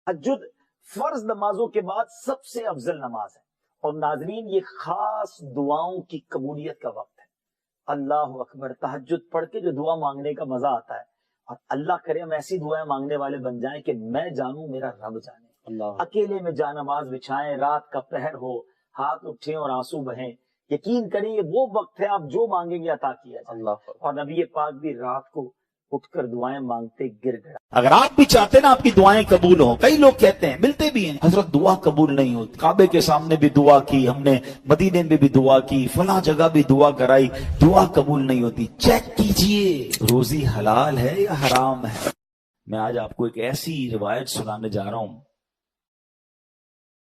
تہجد فرض نمازوں کے بعد سب سے افضل نماز ہے، اور ناظرین یہ خاص دعاؤں کی قبولیت کا وقت ہے۔ اللہ اکبر، تہجد پڑھ کے جو دعا مانگنے کا مزہ آتا ہے، اور اللہ کرے ہم ایسی دعائیں مانگنے والے بن جائیں کہ میں جانوں میرا رب جانے۔ اللہ اکیلے میں جا نماز بچھائیں، رات کا پہر ہو، ہاتھ اٹھیں اور آنسو بہیں، یقین کریں یہ وہ وقت ہے آپ جو مانگیں گے عطا کیا جائے۔ اللہ، اور نبی پاک بھی رات کو اٹھ کر دعائیں مانگتے گر گڑا۔ اگر آپ بھی چاہتے نا آپ کی دعائیں قبول ہوں، کئی لوگ کہتے ہیں، ملتے بھی ہیں، حضرت دعا قبول نہیں ہوتی، کعبے کے سامنے بھی دعا کی ہم نے، مدینے میں بھی دعا کی، فلاں جگہ بھی دعا کرائی، دعا قبول نہیں ہوتی۔ چیک کیجئے روزی حلال ہے یا حرام ہے۔ میں آج آپ کو ایک ایسی روایت سنانے جا رہا ہوں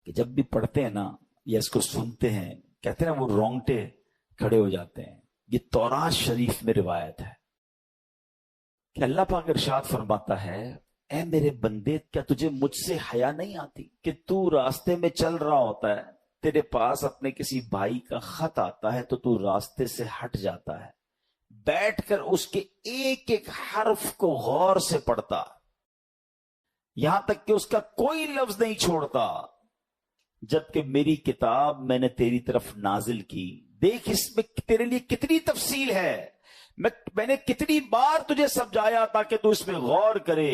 کہ جب بھی پڑھتے ہیں نا یا اس کو سنتے ہیں، کہتے ہیں نا وہ رونگٹے کھڑے ہو جاتے ہیں۔ یہ تورات شریف میں روایت ہے کہ اللہ پاک ارشاد فرماتا ہے، اے میرے بندے، کیا تجھے مجھ سے حیا نہیں آتی کہ تو راستے میں چل رہا ہوتا ہے، تیرے پاس اپنے کسی بھائی کا خط آتا ہے تو راستے سے ہٹ جاتا ہے، بیٹھ کر اس کے ایک ایک حرف کو غور سے پڑھتا، یہاں تک کہ اس کا کوئی لفظ نہیں چھوڑتا، جبکہ میری کتاب میں نے تیری طرف نازل کی۔ دیکھ اس میں تیرے لیے کتنی تفصیل ہے، میں نے کتنی بار تجھے سمجھایا تاکہ تو اس میں غور کرے،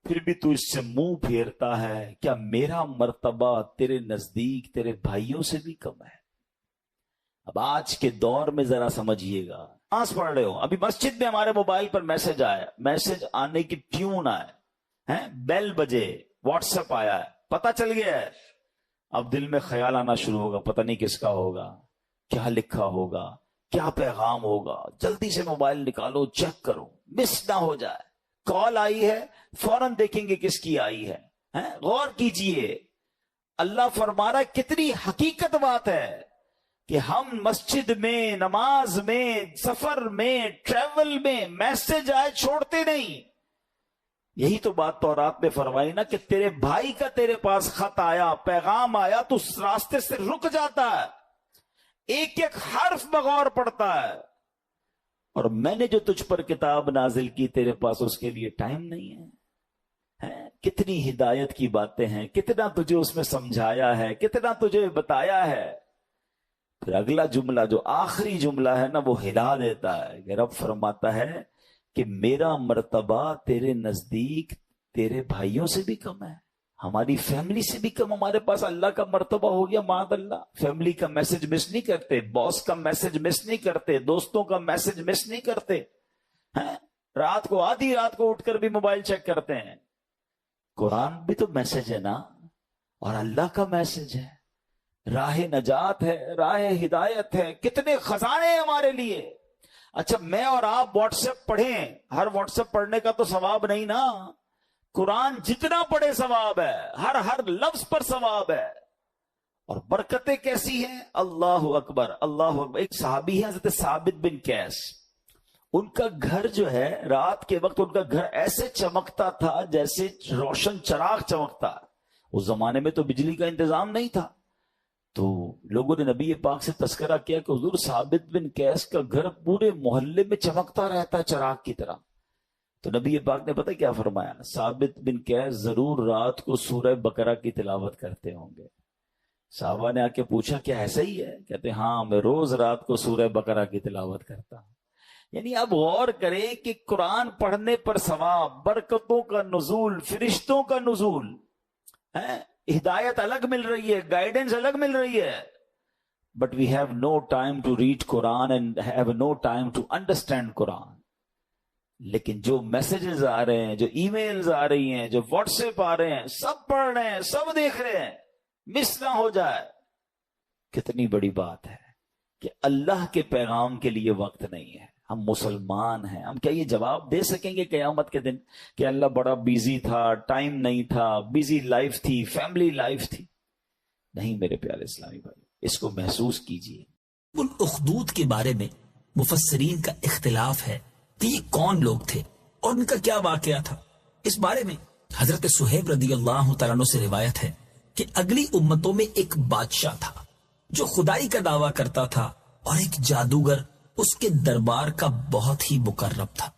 پھر بھی تو اس سے منہ پھیرتا ہے۔ کیا میرا مرتبہ تیرے نزدیک تیرے بھائیوں سے بھی کم ہے؟ اب آج کے دور میں ذرا سمجھیے گا، نماز پڑھ رہے ہو، ابھی مسجد میں ہمارے موبائل پر میسج آیا، میسج آنے کی ٹیون آئے، بیل بجے، واٹس ایپ آیا ہے، پتہ چل گیا ہے، اب دل میں خیال آنا شروع ہوگا، پتہ نہیں کس کا ہوگا، کیا لکھا ہوگا، کیا پیغام ہوگا، جلدی سے موبائل نکالو، چیک کرو، مس نہ ہو جائے۔ کال آئی ہے، فوراً دیکھیں گے کس کی آئی ہے، غور کیجئے۔ اللہ فرما رہا ہے، کتنی حقیقت بات ہے کہ ہم مسجد میں، نماز میں، سفر میں، ٹریول میں میسج آئے چھوڑتے نہیں۔ یہی تو بات تورات میں فرمائی نا کہ تیرے بھائی کا تیرے پاس خط آیا، پیغام آیا تو اس راستے سے رک جاتا ہے، ایک ایک حرف بغور پڑتا ہے۔ اور میں نے جو تجھ پر کتاب نازل کی، تیرے پاس اس کے لیے ٹائم نہیں ہے۔ کتنی ہدایت کی باتیں ہیں، کتنا تجھے اس میں سمجھایا ہے، کتنا تجھے بتایا ہے۔ پھر اگلا جملہ جو آخری جملہ ہے نا، وہ ہلا دیتا ہے کہ رب فرماتا ہے کہ میرا مرتبہ تیرے نزدیک تیرے بھائیوں سے بھی کم ہے، ہماری فیملی سے بھی کم ہمارے پاس اللہ کا مرتبہ ہو گیا۔ معاذ اللہ، فیملی کا میسج مس نہیں کرتے، باس کا میسج مس نہیں کرتے، دوستوں کا میسج مس نہیں کرتے، رات کو آدھی رات کو اٹھ کر بھی موبائل چیک کرتے ہیں۔ قرآن بھی تو میسج ہے نا، اور اللہ کا میسج ہے، راہ نجات ہے، راہ ہدایت ہے، کتنے خزانے ہیں ہمارے لیے۔ اچھا میں اور آپ واٹس ایپ پڑھیں، ہر واٹس ایپ پڑھنے کا تو ثواب نہیں نا، قرآن جتنا پڑھے ثواب ہے، ہر لفظ پر ثواب ہے۔ اور برکتیں کیسی ہیں، اللہ اکبر اللہ اکبر۔ ایک صحابی ہے حضرت ثابت بن قیس، ان کا گھر جو ہے رات کے وقت ان کا گھر ایسے چمکتا تھا جیسے روشن چراغ چمکتا۔ اس زمانے میں تو بجلی کا انتظام نہیں تھا، تو لوگوں نے نبی پاک سے تذکرہ کیا کہ حضور ثابت بن قیس کا گھر پورے محلے میں چمکتا رہتا ہے چراغ کی طرح۔ تو نبی پاک نے پتہ کیا فرمایا، ثابت بن قیس ضرور رات کو سورہ بقرہ کی تلاوت کرتے ہوں گے۔ صحابہ نے آ کے پوچھا کیا ایسا ہی ہے؟ کہتے ہاں، میں روز رات کو سورہ بقرہ کی تلاوت کرتا ہوں۔ یعنی اب غور کریں کہ قرآن پڑھنے پر ثواب، برکتوں کا نزول، فرشتوں کا نزول، ہدایت الگ مل رہی ہے، گائیڈنس الگ مل رہی ہے، but we have no time to read قرآن and have no time to understand قرآن۔ لیکن جو میسیجز آ رہے ہیں، جو ای میلز آ رہی ہیں، جو واٹس ایپ آ رہے ہیں، سب پڑھ رہے ہیں، سب دیکھ رہے ہیں، مس نہ ہو جائے۔ کتنی بڑی بات ہے کہ اللہ کے پیغام کے لیے وقت نہیں ہے۔ ہم مسلمان ہیں، ہم کیا یہ جواب دے سکیں گے قیامت کے دن کہ اللہ بڑا بیزی تھا، ٹائم نہیں تھا، بیزی لائف تھی، فیملی لائف تھی؟ نہیں میرے پیارے اسلامی بھائی، اس کو محسوس کیجئے۔ الاخدود کے بارے میں مفسرین کا اختلاف ہے کہ یہ کون لوگ تھے اور ان کا کیا واقعہ تھا۔ اس بارے میں حضرت صہیب رضی اللہ تعالیٰ عنہ سے روایت ہے کہ اگلی امتوں میں ایک بادشاہ تھا جو خدائی کا دعویٰ کرتا تھا، اور ایک جادوگر اس کے دربار کا بہت ہی مقرب تھا۔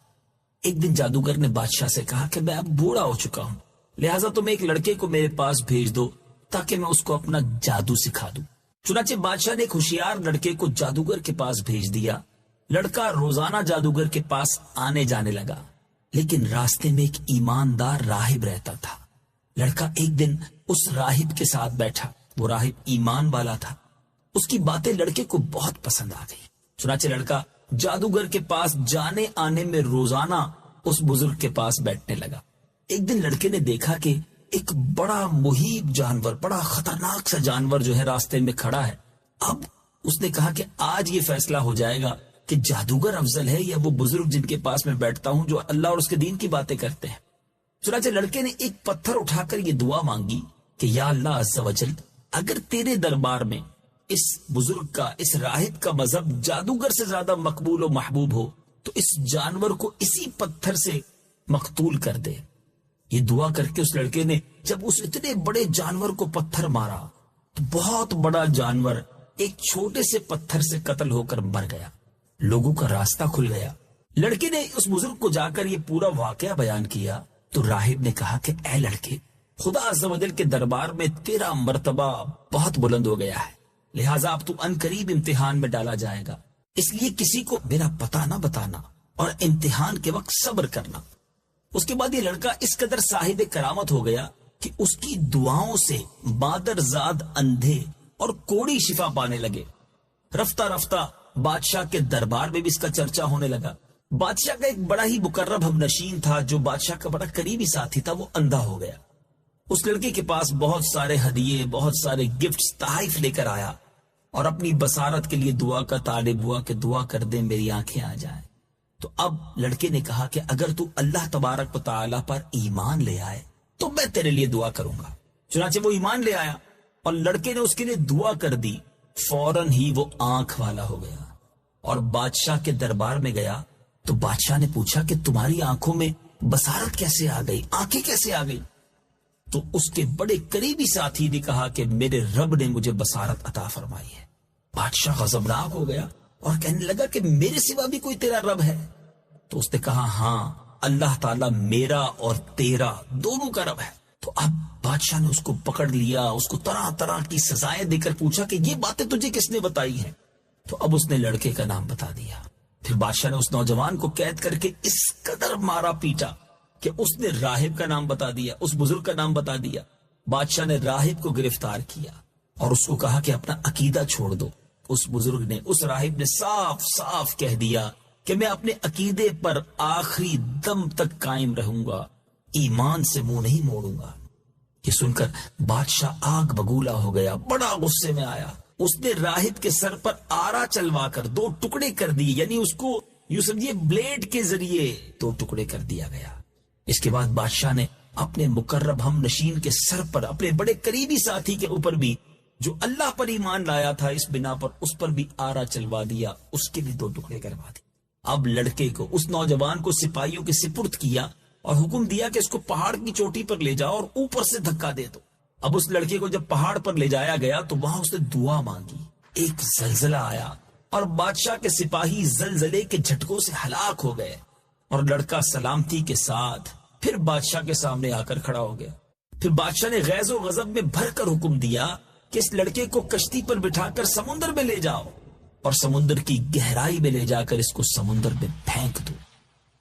ایک دن جادوگر نے بادشاہ سے کہا کہ میں اب بوڑھا ہو چکا ہوں لہٰذا تم ایک لڑکے کو میرے پاس بھیج دو تاکہ میں اس کو اپنا جادو سکھا دوں۔ چنانچہ بادشاہ نے ایک ہوشیار لڑکے کو جادوگر کے پاس بھیج دیا۔ لڑکا روزانہ جادوگر کے پاس آنے جانے لگا، لیکن راستے میں ایک ایماندار راہب رہتا تھا۔ لڑکا ایک دن اس راہب کے ساتھ بیٹھا۔ وہ راہب ایمان والا تھا۔ اس کی باتیں لڑکے کو بہت پسند آ گئی۔ چنانچہ لڑکا جادوگر کے پاس جانے آنے میں روزانہ اس بزرگ کے پاس بیٹھنے لگا۔ ایک دن لڑکے نے دیکھا کہ ایک بڑا مہیب جانور، بڑا خطرناک سا جانور جو ہے راستے میں کھڑا ہے۔ اب اس نے کہا کہ آج یہ فیصلہ ہو جائے گا کہ جادوگر افضل ہے یا وہ بزرگ جن کے پاس میں بیٹھتا ہوں جو اللہ اور اس کے دین کی باتیں کرتے ہیں۔ چنانچہ لڑکے نے ایک پتھر اٹھا کر یہ دعا مانگی کہ یا اللہ عز و جل، اگر تیرے دربار میں اس بزرگ کا، اس راہب کا مذہب جادوگر سے زیادہ مقبول و محبوب ہو تو اس جانور کو اسی پتھر سے مقتول کر دے۔ یہ دعا کر کے اس لڑکے نے جب اس اتنے بڑے جانور کو پتھر مارا تو بہت بڑا جانور ایک چھوٹے سے پتھر سے قتل ہو کر مر گیا۔ لوگوں کا راستہ کھل گیا۔ لڑکے نے اس بزرگ کو جا کر یہ پورا واقعہ بیان کیا تو راہب نے کہا کہ اے لڑکے، خدا عز و جل کے دربار میں تیرا مرتبہ بہت بلند ہو گیا ہے، لہٰذا اب تو ان قریب امتحان میں ڈالا جائے گا، اس لیے کسی کو میرا پتہ نہ بتانا اور امتحان کے وقت صبر کرنا۔ اس کے بعد یہ لڑکا اس قدر صاحب کرامت ہو گیا کہ اس کی دعاؤں سے مادر زاد اندھے اور کوڑی شفا پانے لگے۔ رفتہ رفتہ بادشاہ کے دربار میں بھی اس کا چرچا ہونے لگا۔ بادشاہ کا ایک بڑا ہی مقرب ہم نشین تھا جو بادشاہ کا بڑا قریبی ساتھی تھا، وہ اندھا ہو گیا۔ اس لڑکے کے پاس بہت سارے ہدیے، بہت سارے گفٹس، تحائف لے کر آیا اور اپنی بصارت کے لیے دعا کا طالب ہوا کہ دعا کر دے میری آنکھیں آ جائیں۔ تو اب لڑکے نے کہا کہ اگر تو اللہ تبارک و تعالیٰ پر ایمان لے آئے تو میں تیرے لیے دعا کروں گا۔ چنانچہ وہ ایمان لے آیا اور لڑکے نے اس کے لیے دعا کر دی۔ فوراً ہی وہ آنکھ والا ہو گیا اور بادشاہ کے دربار میں گیا تو بادشاہ نے پوچھا کہ تمہاری آنکھوں میں بصارت کیسے آ گئی، آنکھیں کیسے آ گئی؟ تو اس کے بڑے قریبی ساتھی نے کہا کہ میرے رب نے مجھے بصارت عطا فرمائی ہے۔ بادشاہ غضبناک ہو گیا اور کہنے لگا کہ میرے سوا بھی کوئی تیرا رب ہے؟ تو اس نے کہا ہاں، اللہ تعالیٰ میرا اور تیرا دونوں کا رب ہے۔ تو اب بادشاہ نے اس کو پکڑ لیا، اس کو طرح طرح کی سزائیں دے کر پوچھا کہ یہ باتیں تجھے کس نے بتائی ہیں؟ تو اب اس نے لڑکے کا نام بتا دیا۔ پھر بادشاہ نے اس نوجوان کو قید کر کے اس قدر مارا پیٹا کہ اس نے راہب کا نام بتا دیا، اس بزرگ کا نام بتا دیا۔ بادشاہ نے راہب کو گرفتار کیا اور اس کو کہا کہ اپنا عقیدہ چھوڑ دو۔ اس بزرگ نے، اس راہب نے صاف صاف کہہ دیا کہ میں اپنے عقیدے پر آخری دم تک قائم رہوں گا، ایمان سے منہ نہیں موڑوں گا۔ یہ سن کر بادشاہ آگ بگولا ہو گیا، بڑا غصے میں آیا۔ اس نے راہب کے سر پر آرا چلوا کر 2 ٹکڑے کر دیے، یعنی اس کو یوں سمجھیے بلیڈ کے ذریعے 2 ٹکڑے کر دیا گیا۔ اس کے بعد بادشاہ نے اپنے مقرب ہم نشین کے سر پر، اپنے بڑے قریبی ساتھی کے اوپر بھی جو اللہ پر ایمان لایا تھا اس بنا پر، اس پر بھی آرا چلوا دیا، اس کے بھی 2 ٹکڑے کروا دیے۔ اب لڑکے کو، اس نوجوان کو سپاہیوں کے سپرد کیا اور حکم دیا کہ اس کو پہاڑ کی چوٹی پر لے جاؤ اور اوپر سے دھکا دے دو۔ اب اس لڑکے کو جب پہاڑ پر لے جایا گیا تو وہاں اس نے دعا مانگی، ایک زلزلہ آیا اور بادشاہ کے سپاہی زلزلے کے جھٹکوں سے ہلاک ہو گئے اور لڑکا سلامتی کے ساتھ پھر بادشاہ کے سامنے آ کر کھڑا ہو گیا۔ پھر بادشاہ نے غیظ و غضب میں بھر کر حکم دیا کہ اس لڑکے کو کشتی پر بٹھا کر سمندر میں لے جاؤ اور سمندر کی گہرائی میں لے جا کر اس کو سمندر میں پھینک دو۔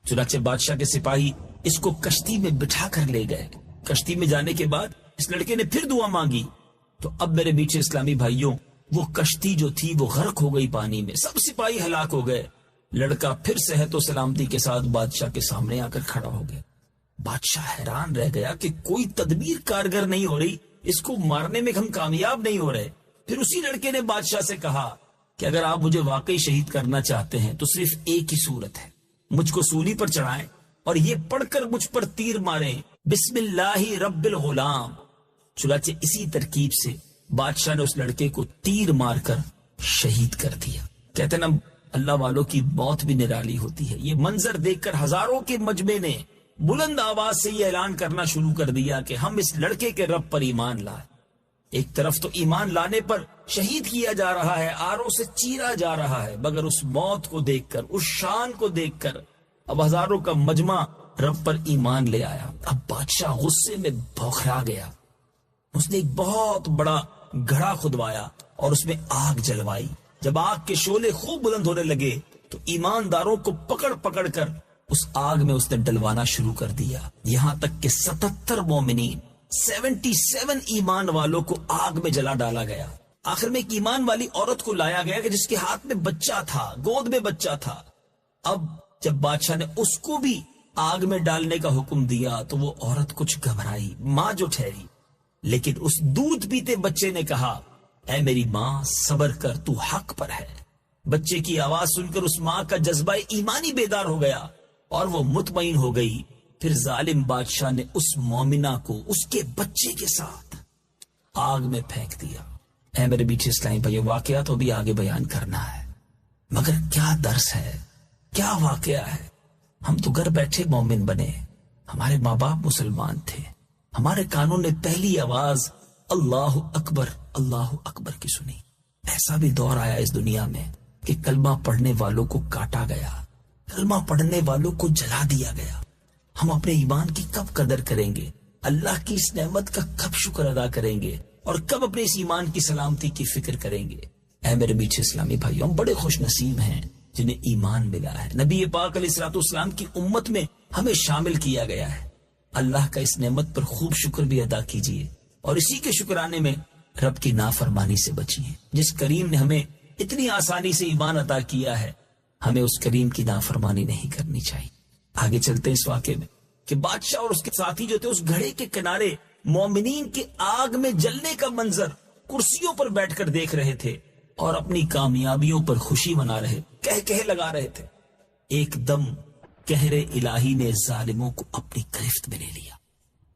چنانچہ بادشاہ کے سپاہی اس کو کشتی میں بٹھا کر لے گئے۔ کشتی میں جانے کے بعد اس لڑکے نے پھر دعا مانگی تو اب میرے میٹھے اسلامی بھائیوں، وہ کشتی جو تھی وہ غرق ہو گئی پانی میں، سب سپاہی ہلاک ہو گئے۔ لڑکا پھر صحت و سلامتی کے ساتھ بادشاہ کے سامنے آ کر کھڑا ہو گیا۔ بادشاہ حیران رہ گیا کہ کوئی تدبیر کارگر نہیں ہو رہی، اس کو مارنے میں ہم کامیاب نہیں ہو رہے۔ پھر اسی لڑکے نے بادشاہ سے کہا کہ اگر آپ مجھے واقعی شہید کرنا چاہتے ہیں تو صرف ایک ہی صورت ہے، مجھ کو سولی پر چڑھائیں اور یہ پڑھ کر مجھ پر تیر ماریں، بسم اللہ رب الغلام۔ چنانچہ اسی ترکیب سے بادشاہ نے اس لڑکے کو تیر مار کر شہید کر دیا۔ کہتے ہیں نا، اللہ والوں کی موت بھی نرالی ہوتی ہے۔ یہ منظر دیکھ کر ہزاروں کے مجمع نے بلند آواز سے یہ اعلان کرنا شروع کر دیا کہ ہم اس لڑکے کے رب پر ایمان لائے۔ ایک طرف تو ایمان لانے پر شہید کیا جا رہا ہے، آروں سے چیرا جا رہا ہے، مگر اس موت کو دیکھ کر، اس شان کو دیکھ کر اب ہزاروں کا مجمع رب پر ایمان لے آیا۔ اب بادشاہ غصے میں بوکھرا گیا، اس نے ایک بہت بڑا گھڑا کھدوایا اور اس میں آگ جلوائی۔ جب آگ کے شعلے خوب بلند ہونے لگے تو ایمانداروں کو پکڑ پکڑ کر اس آگ میں اس نے ڈلوانا شروع کر دیا، یہاں تک کہ 77 مومنین 77 ایمان والوں کو آگ میں جلا ڈالا گیا۔ آخر میں ایک ایمان والی عورت کو لایا گیا کہ جس کے ہاتھ میں بچہ تھا، گود میں بچہ تھا۔ اب جب بادشاہ نے اس کو بھی آگ میں ڈالنے کا حکم دیا تو وہ عورت کچھ گھبرائی، ماں جو ٹھہری، لیکن اس دودھ پیتے بچے نے کہا، اے میری ماں صبر کر، تو حق پر ہے۔ بچے کی آواز سن کر اس ماں کا جذبہ ایمانی بیدار ہو گیا اور وہ مطمئن ہو گئی۔ پھر ظالم بادشاہ نے اس مومنہ کو اس کے بچے کے ساتھ آگ میں پھینک دیا۔ اے میرے بیٹھے اسلامی بھائی، واقعہ تو بھی آگے بیان کرنا ہے، مگر کیا درس ہے، کیا واقعہ ہے۔ ہم تو گھر بیٹھے مومن بنے، ہمارے ماں باپ مسلمان تھے، ہمارے کانوں نے پہلی آواز اللہ اکبر کی سنی۔ ایسا بھی دور آیا اس دنیا میں کہ کلمہ پڑھنے والوں کو کاٹا گیا، کلمہ پڑھنے والوں کو جلا دیا گیا۔ ہم اپنے ایمان کی کب قدر کریں گے؟ اللہ کی اس نعمت کا کب شکر ادا کریں گے؟ اور کب اپنے اس ایمان کی سلامتی کی فکر کریں گے؟ اے میرے میٹھے اسلامی بھائیوں، ہم بڑے خوش نصیب ہیں جنہیں ایمان ملا ہے۔ نبی پاک علیہ الصلوۃ والسلام کی امت میں ہمیں شامل کیا گیا ہے۔ اللہ کا اس نعمت پر خوب شکر بھی ادا کیجیے اور اسی کے شکرانے میں رب کی نافرمانی سے بچیے۔ جس کریم نے ہمیں اتنی آسانی سے ایمان عطا کیا ہے، ہمیں اس کریم کی نافرمانی نہیں کرنی چاہیے۔ آگے چلتے ہیں اس واقعے میں کہ بادشاہ اور اس کے ساتھی جو تھے اس گھڑے کے کنارے مومنین کے آگ میں جلنے کا منظر کرسیوں پر بیٹھ کر دیکھ رہے تھے اور اپنی کامیابیوں پر خوشی منا رہے، کہہ لگا رہے تھے۔ ایک دم قہر الہی نے ظالموں کو اپنی گرفت میں لے لیا۔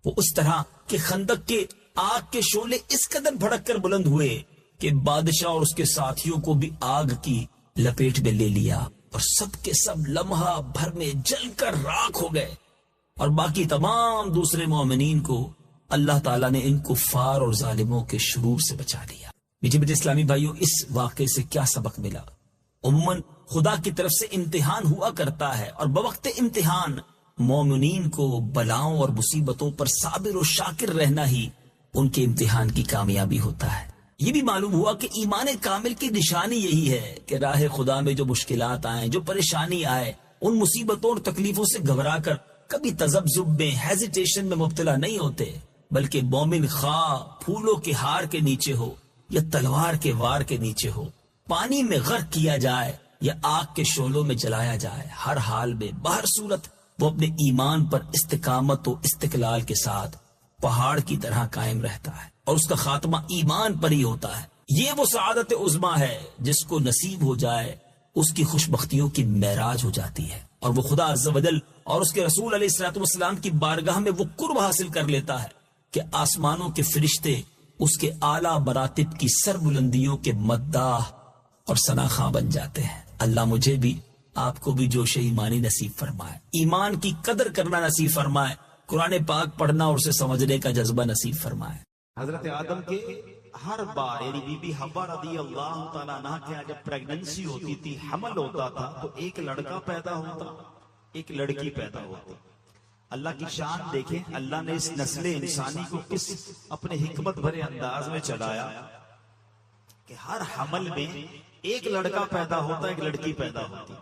وہ اس طرح کہ خندق کے آگ کے شعلے اس قدر بھڑک کر بلند ہوئے کہ بادشاہ اور اس کے ساتھیوں کو بھی آگ کی لپیٹ میں لے لیا اور سب کے سب لمحہ بھر میں جل کر راکھ ہو گئے، اور باقی تمام دوسرے مومنین کو اللہ تعالیٰ نے ان کفار اور ظالموں کے شرور سے بچا لیا۔ میٹھے اسلامی بھائیوں، اس واقعے سے کیا سبق ملا؟ عموماً خدا کی طرف سے امتحان ہوا کرتا ہے اور بوقت امتحان مومنین کو بلاؤں اور مصیبتوں پر صابر و شاکر رہنا ہی ان کے امتحان کی کامیابی ہوتا ہے۔ یہ بھی معلوم ہوا کہ ایمان کامل کی نشانی یہی ہے کہ راہ خدا میں جو مشکلات آئیں، جو پریشانی آئے، ان مصیبتوں اور تکلیفوں سے گھبرا کر کبھی تذبذب میں، ہیزیٹیشن میں مبتلا نہیں ہوتے، بلکہ مومن خواہ پھولوں کے ہار کے نیچے ہو یا تلوار کے وار کے نیچے ہو، پانی میں غرق کیا جائے یا آگ کے شعلوں میں جلایا جائے، ہر حال میں بہر صورت وہ اپنے ایمان پر استقامت و استقلال کے ساتھ پہاڑ کی طرح قائم رہتا ہے اور اس کا خاتمہ ایمان پر ہی ہوتا ہے۔ یہ وہ سعادت عظمیٰ ہے جس کو نصیب ہو جائے اس کی خوش بختیوں کی معراج ہو جاتی ہے، اور وہ خدا عز و جل اور اس کے رسول علیہ الصلوۃ والسلام کی بارگاہ میں وہ قرب حاصل کر لیتا ہے کہ آسمانوں کے فرشتے اس کے اعلیٰ مراتب کی سر بلندیوں کے مداح اور ثناخواں بن جاتے ہیں۔ اللہ مجھے بھی آپ کو بھی جوش ایمانی نصیب فرمائے، ایمان کی قدر کرنا نصیب فرمائے، قرآن پاک پڑھنا اور اسے سمجھنے کا جذبہ نصیب فرمائے۔ حضرت آدم کے ہر بار یعنی بی بی حوا رضی اللہ تعالیٰ عنہ کے جب پریگننسی ہوتی تھی، حمل ہوتا تھا، تو ایک لڑکا پیدا ہوتا، ایک لڑکی پیدا ہوتی۔ اللہ کی شان دیکھیں، اللہ نے اس نسل انسانی کو کس اپنے حکمت بھرے انداز میں چلایا کہ ہر حمل میں ایک لڑکا پیدا ہوتا، ایک لڑکی پیدا ہوتی،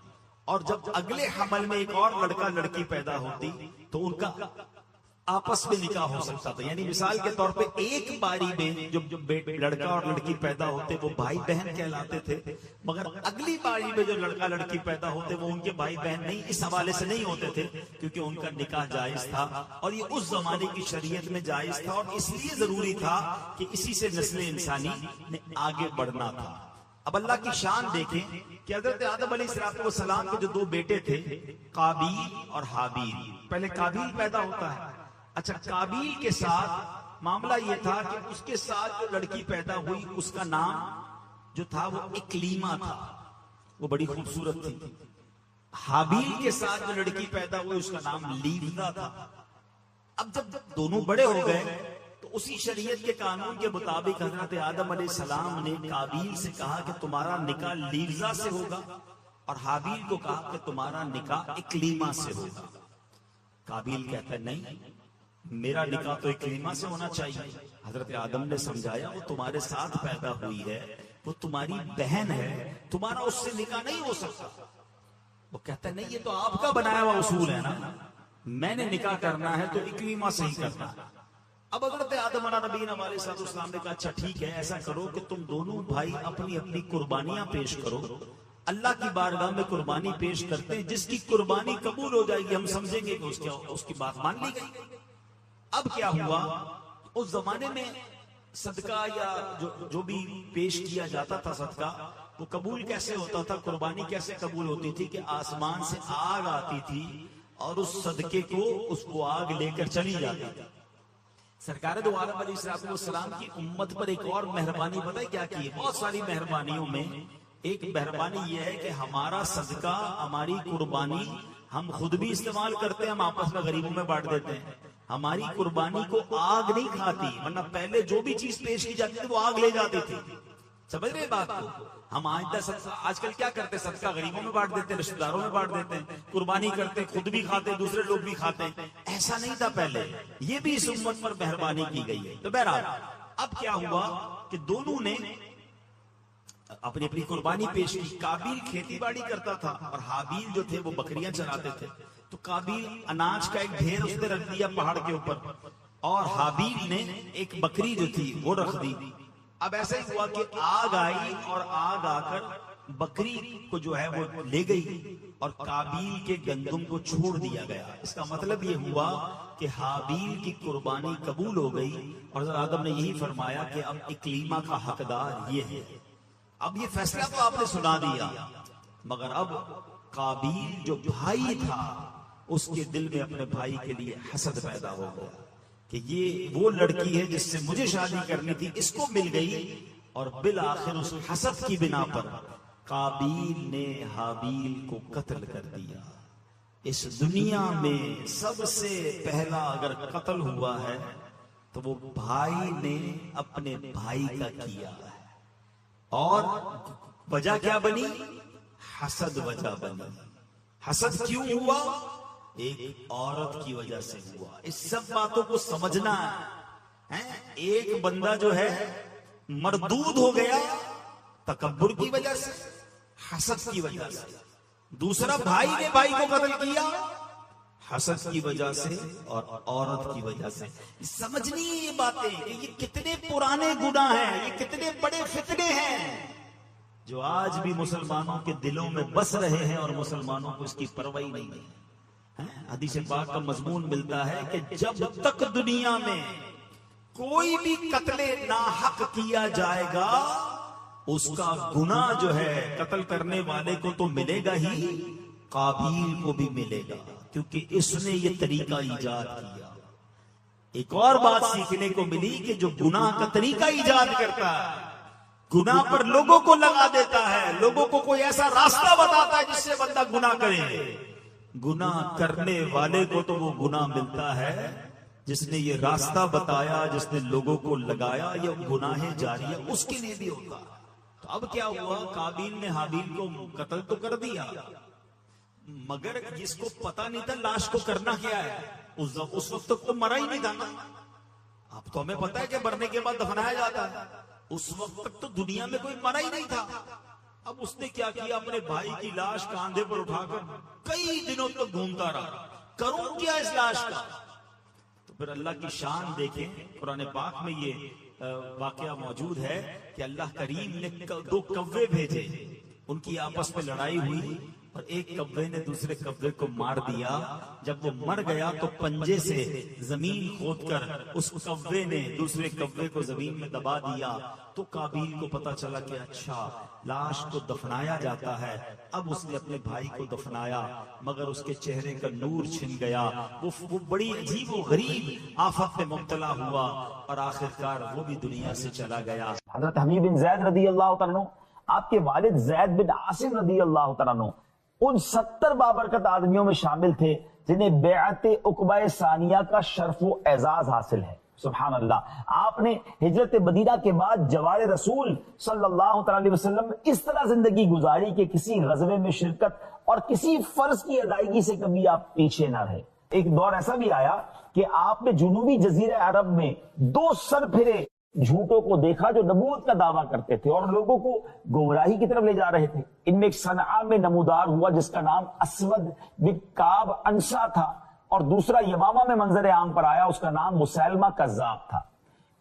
اور جب اگلے حمل میں ایک اور لڑکا لڑکی پیدا ہوتی تو ان کا آپس میں نکاح ہو سکتا تھا۔ یعنی مثال کے طور پہ ایک باری میں جو لڑکا اور لڑکی پیدا ہوتے وہ بھائی بہن کہلاتے تھے، مگر اگلی باری میں جو لڑکا لڑکی پیدا ہوتے وہ ان کے بھائی بہن نہیں، اس حوالے سے نہیں ہوتے تھے کیونکہ ان کا نکاح جائز تھا، اور یہ اس زمانے کی شریعت میں جائز تھا، اور اس لیے ضروری تھا کہ اسی سے نسل انسانی نے آگے بڑھنا تھا۔ اب اللہ کی شان دیکھیں کہ حضرت آدم علیہ السلام کے جو دو بیٹے تھے، قابیل اور حابیل۔ پہلے قابیل پیدا ہوتا ہے۔ اچھا، قابیل کے ساتھ معاملہ یہ تھا کہ اس کے ساتھ جو لڑکی پیدا ہوئی اس کا نام جو تھا وہ اکلیمہ تھا، وہ بڑی خوبصورت تھی۔ حابیل کے ساتھ جو لڑکی پیدا ہوئی اس کا نام لیوزا تھا۔ اب جب دونوں بڑے ہو گئے تو اسی شریعت کے قانون کے مطابق حضرت آدم علیہ السلام نے قابیل سے کہا کہ تمہارا نکاح لیوزا سے ہوگا، اور حابیل کو کہا کہ تمہارا نکاح اکلیمہ سے ہوگا۔ قابیل کہتا ہے نہیں، میرا نکاح تو اکریمہ سے ہونا چاہیے۔ حضرت آدم نے سمجھایا وہ تمہارے ساتھ پیدا ہوئی ہے، وہ تمہاری بہن ہے، تمہارا اس سے نکاح نہیں ہو سکتا۔ وہ کہتا ہے نہیں، یہ تو آپ کا بنایا ہوا اصول ہے نا، میں نے نکاح کرنا ہے تو اکریمہ سے ہی کرنا ہے۔ اب حضرت آدم علیہ نبینا علیہ السلام نے کہا اچھا ٹھیک ہے، ایسا کرو کہ تم دونوں بھائی اپنی اپنی قربانیاں پیش کرو، اللہ کی بارگاہ میں قربانی پیش کرتے ہیں، جس کی قربانی قبول ہو جائے گی ہم سمجھیں گے کہ اس کی بات مان لی گئی۔ اب کیا ہوا، اس زمانے میں صدقہ یا جو بھی پیش کیا جاتا تھا صدقہ، وہ قبول کیسے ہوتا تھا، قربانی کیسے قبول ہوتی تھی کہ آسمان سے آگ آتی تھی اور اس صدقے کو آگ لے کر چلی جاتی تھی۔ سرکار دو عالم علیہ السلام کی امت پر ایک اور مہربانی پتہ ہے کیا کی ہے؟ بہت ساری مہربانیوں میں ایک مہربانی یہ ہے کہ ہمارا صدقہ، ہماری قربانی ہم خود بھی استعمال کرتے ہیں، ہم آپس میں غریبوں میں بانٹ دیتے ہیں۔ ہماری قربانی کو آگ نہیں کھاتی، ورنہ پہلے جو بھی چیز پیش کی جاتی تھی وہ آگ لے جاتی تھی۔ سمجھ رہے بات کو؟ ہم آج کل کیا کرتے ہیں، صدقہ غریبوں میں بانٹ دیتے ہیں، رشتہ داروں میں بانٹ دیتے ہیں، قربانی کرتے ہیں، خود بھی کھاتے ہیں، دوسرے لوگ بھی کھاتے ہیں۔ ایسا نہیں تھا پہلے، یہ بھی اس امت پر مہربانی کی گئی ہے۔ تو بہرحال اب کیا ہوا کہ دونوں نے اپنی اپنی قربانی پیش کی۔ قابیل کھیتی باڑی کرتا تھا اور حابیل جو تھے وہ بکریاں چراتے تھے۔ تو قابیل اناج کا ایک ڈھیر اس نے رکھ دیا پہاڑ کے اوپر، اور حابیل نے ایک بکری جو تھی وہ رکھ دی۔ اب ایسا ہی ہوا کہ آگ آئی اور آگ آ کر بکری کو جو ہے وہ لے گئی اور قابیل کے گندم کو چھوڑ دیا گیا۔ اس کا مطلب یہ ہوا کہ حابیل کی قربانی قبول ہو گئی، اور حضرت آدم نے یہی فرمایا کہ اب اکلیمہ کا حقدار یہ ہے۔ اب یہ فیصلہ تو آپ نے سنا دیا، مگر اب قابیل جو بھائی تھا اس کے دل میں اپنے بھائی کے لیے حسد پیدا ہو گیا کہ یہ وہ لڑکی ہے جس سے مجھے شادی کرنی تھی، اس کو مل گئی، اور بالآخر اس حسد کی بنا پر قابیل نے حابیل کو قتل کر دیا۔ اس دنیا میں سب سے پہلا اگر قتل ہوا ہے تو وہ بھائی نے اپنے بھائی کا کیا ہے، اور وجہ کیا بنی؟ حسد وجہ بنی۔ حسد کیوں ہوا؟ ایک عورت کی وجہ سے ہوا۔ اس سب باتوں کو سمجھنا ہے۔ ایک بندہ جو ہے مردود ہو گیا تکبر کی وجہ سے، حسد کی وجہ سے۔ دوسرا بھائی نے بھائی کو قتل کیا حسد کی وجہ سے اور عورت کی وجہ سے۔ سمجھنی یہ باتیں کہ یہ کتنے پرانے گناہ ہیں، یہ کتنے بڑے فتنے ہیں جو آج بھی مسلمانوں کے دلوں میں بس رہے ہیں، اور مسلمانوں کو اس کی پرواہ نہیں ہے۔ حدیث پاک کا مضمون ملتا ہے کہ جب تک دنیا میں کوئی بھی قتل ناحق کیا جائے گا، اس کا گناہ جو ہے قتل کرنے والے کو تو ملے گا ہی، قابیل کو بھی ملے گا، کیونکہ اس نے یہ طریقہ ایجاد کیا۔ ایک اور بات سیکھنے کو ملی کہ جو گناہ کا طریقہ ایجاد کرتا ہے، گناہ پر لوگوں کو لگا دیتا ہے، لوگوں کو کوئی ایسا راستہ بتاتا ہے جس سے بندہ گناہ کرے، گناہ کرنے والے کو تو وہ گناہ ملتا ہے جس نے یہ راستہ بتایا، جس نے لوگوں کو لگایا، یہ گناہ جاریہ اس کے لیے بھی ہوتا ہے۔ تو اب کیا ہوا، قابیل نے حابیل کو قتل تو کر دیا، مگر جس کو پتا نہیں تھا لاش کو کرنا کیا ہے، اس وقت تک تو مرا ہی نہیں تھا نا۔ اب تو ہمیں پتا ہے کہ مرنے کے بعد دفنایا جاتا ہے، اس وقت تک تو دنیا میں کوئی مرا ہی نہیں تھا۔ اب اس نے کیا کیا، اپنے بھائی کی لاش کاندھے پر اٹھا کر کئی دنوں تک گھومتا رہا، کروں کیا اس لاش کا۔ تو پھر اللہ کی شان دیکھیں، قرآن پاک میں یہ واقعہ موجود ہے کہ اللہ کریم نے دو کوے بھیجے، ان کی آپس میں لڑائی ہوئی اور ایک کوے نے دوسرے کوے کو مار دیا۔ جب وہ مر گیا تو پنجے سے زمین کھود کر اس کوے نے دوسرے کوے کو زمین میں دبا دیا۔ تو قابیل کو پتا چلا کہ اچھا لاش کو دفنایا جاتا ہے۔ اب اس نے اپنے بھائی کو دفنایا، مگر اس کے چہرے کا نور چھن گیا، وہ بڑی عجیب و غریب آفت میں مبتلا ہوا، اور آخرکار وہ بھی دنیا سے چلا گیا۔ حضرت حبیب بن زید رضی اللہ تعالیٰ عنہ، آپ کے والد زید بن عاصم رضی اللہ تعالیٰ عنہ ان 70 بابرکت آدمیوں میں شامل تھے جنہیں بیعت عقبہ ثانیہ کا شرف و اعزاز حاصل ہے۔ سبحان اللہ، آپ نے ہجرت مدینہ کے بعد جوار رسول صلی اللہ تعالی علیہ وسلم اس طرح زندگی گزاری کہ کسی غزوے میں شرکت اور کسی فرض کی ادائیگی سے کبھی آپ پیچھے نہ رہے۔ ایک دور ایسا بھی آیا کہ آپ نے جنوبی جزیرہ عرب میں 2 سر پھرے جھوٹوں کو دیکھا جو نبوت کا دعویٰ کرتے تھے اور لوگوں کو گمراہی کی طرف لے جا رہے تھے. ان میں ایک صنعاء میں نمودار ہوا جس کا نام اسود بن کعب انسا تھا، اور دوسرا یمامہ میں منظر عام پر آیا، اس کا نام مسیلمہ کذاب تھا.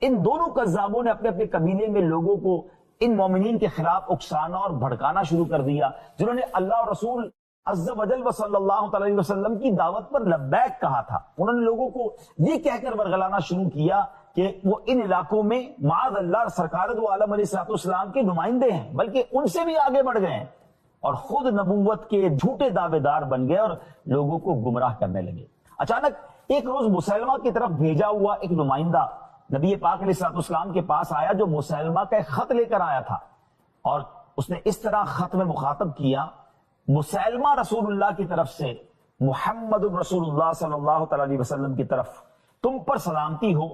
ان دونوں کذابوں نے اپنے اپنے قبیلے میں لوگوں کو ان مومنین کے خلاف اکسانا اور بھڑکانا شروع کر دیا، جنہوں نے اللہ اور رسول عز و جل و صلی اللہ علیہ وسلم کی دعوت پر لبیک کہا تھا. انہوں نے لوگوں کو یہ کہہ کر ورگلانا شروع کیا کہ وہ ان علاقوں میں معاذ اللہ سرکار دو عالم علیہ السلام کے نمائندے ہیں، بلکہ ان سے بھی آگے بڑھ گئے ہیں اور خود نبوت کے جھوٹے دعوے دار بن گئے اور لوگوں کو گمراہ کرنے لگے. اچانک ایک روز مسیلمہ کی طرف بھیجا ہوا ایک نمائندہ نبی پاک علیہ السلام کے پاس آیا، جو مسیلمہ کا ایک خط لے کر آیا تھا، اور اس نے اس طرح خط میں مخاطب کیا: مسیلمہ رسول اللہ کی طرف سے محمد رسول اللہ صلی اللہ علیہ وسلم کی طرف تم پر سلامتی ہو.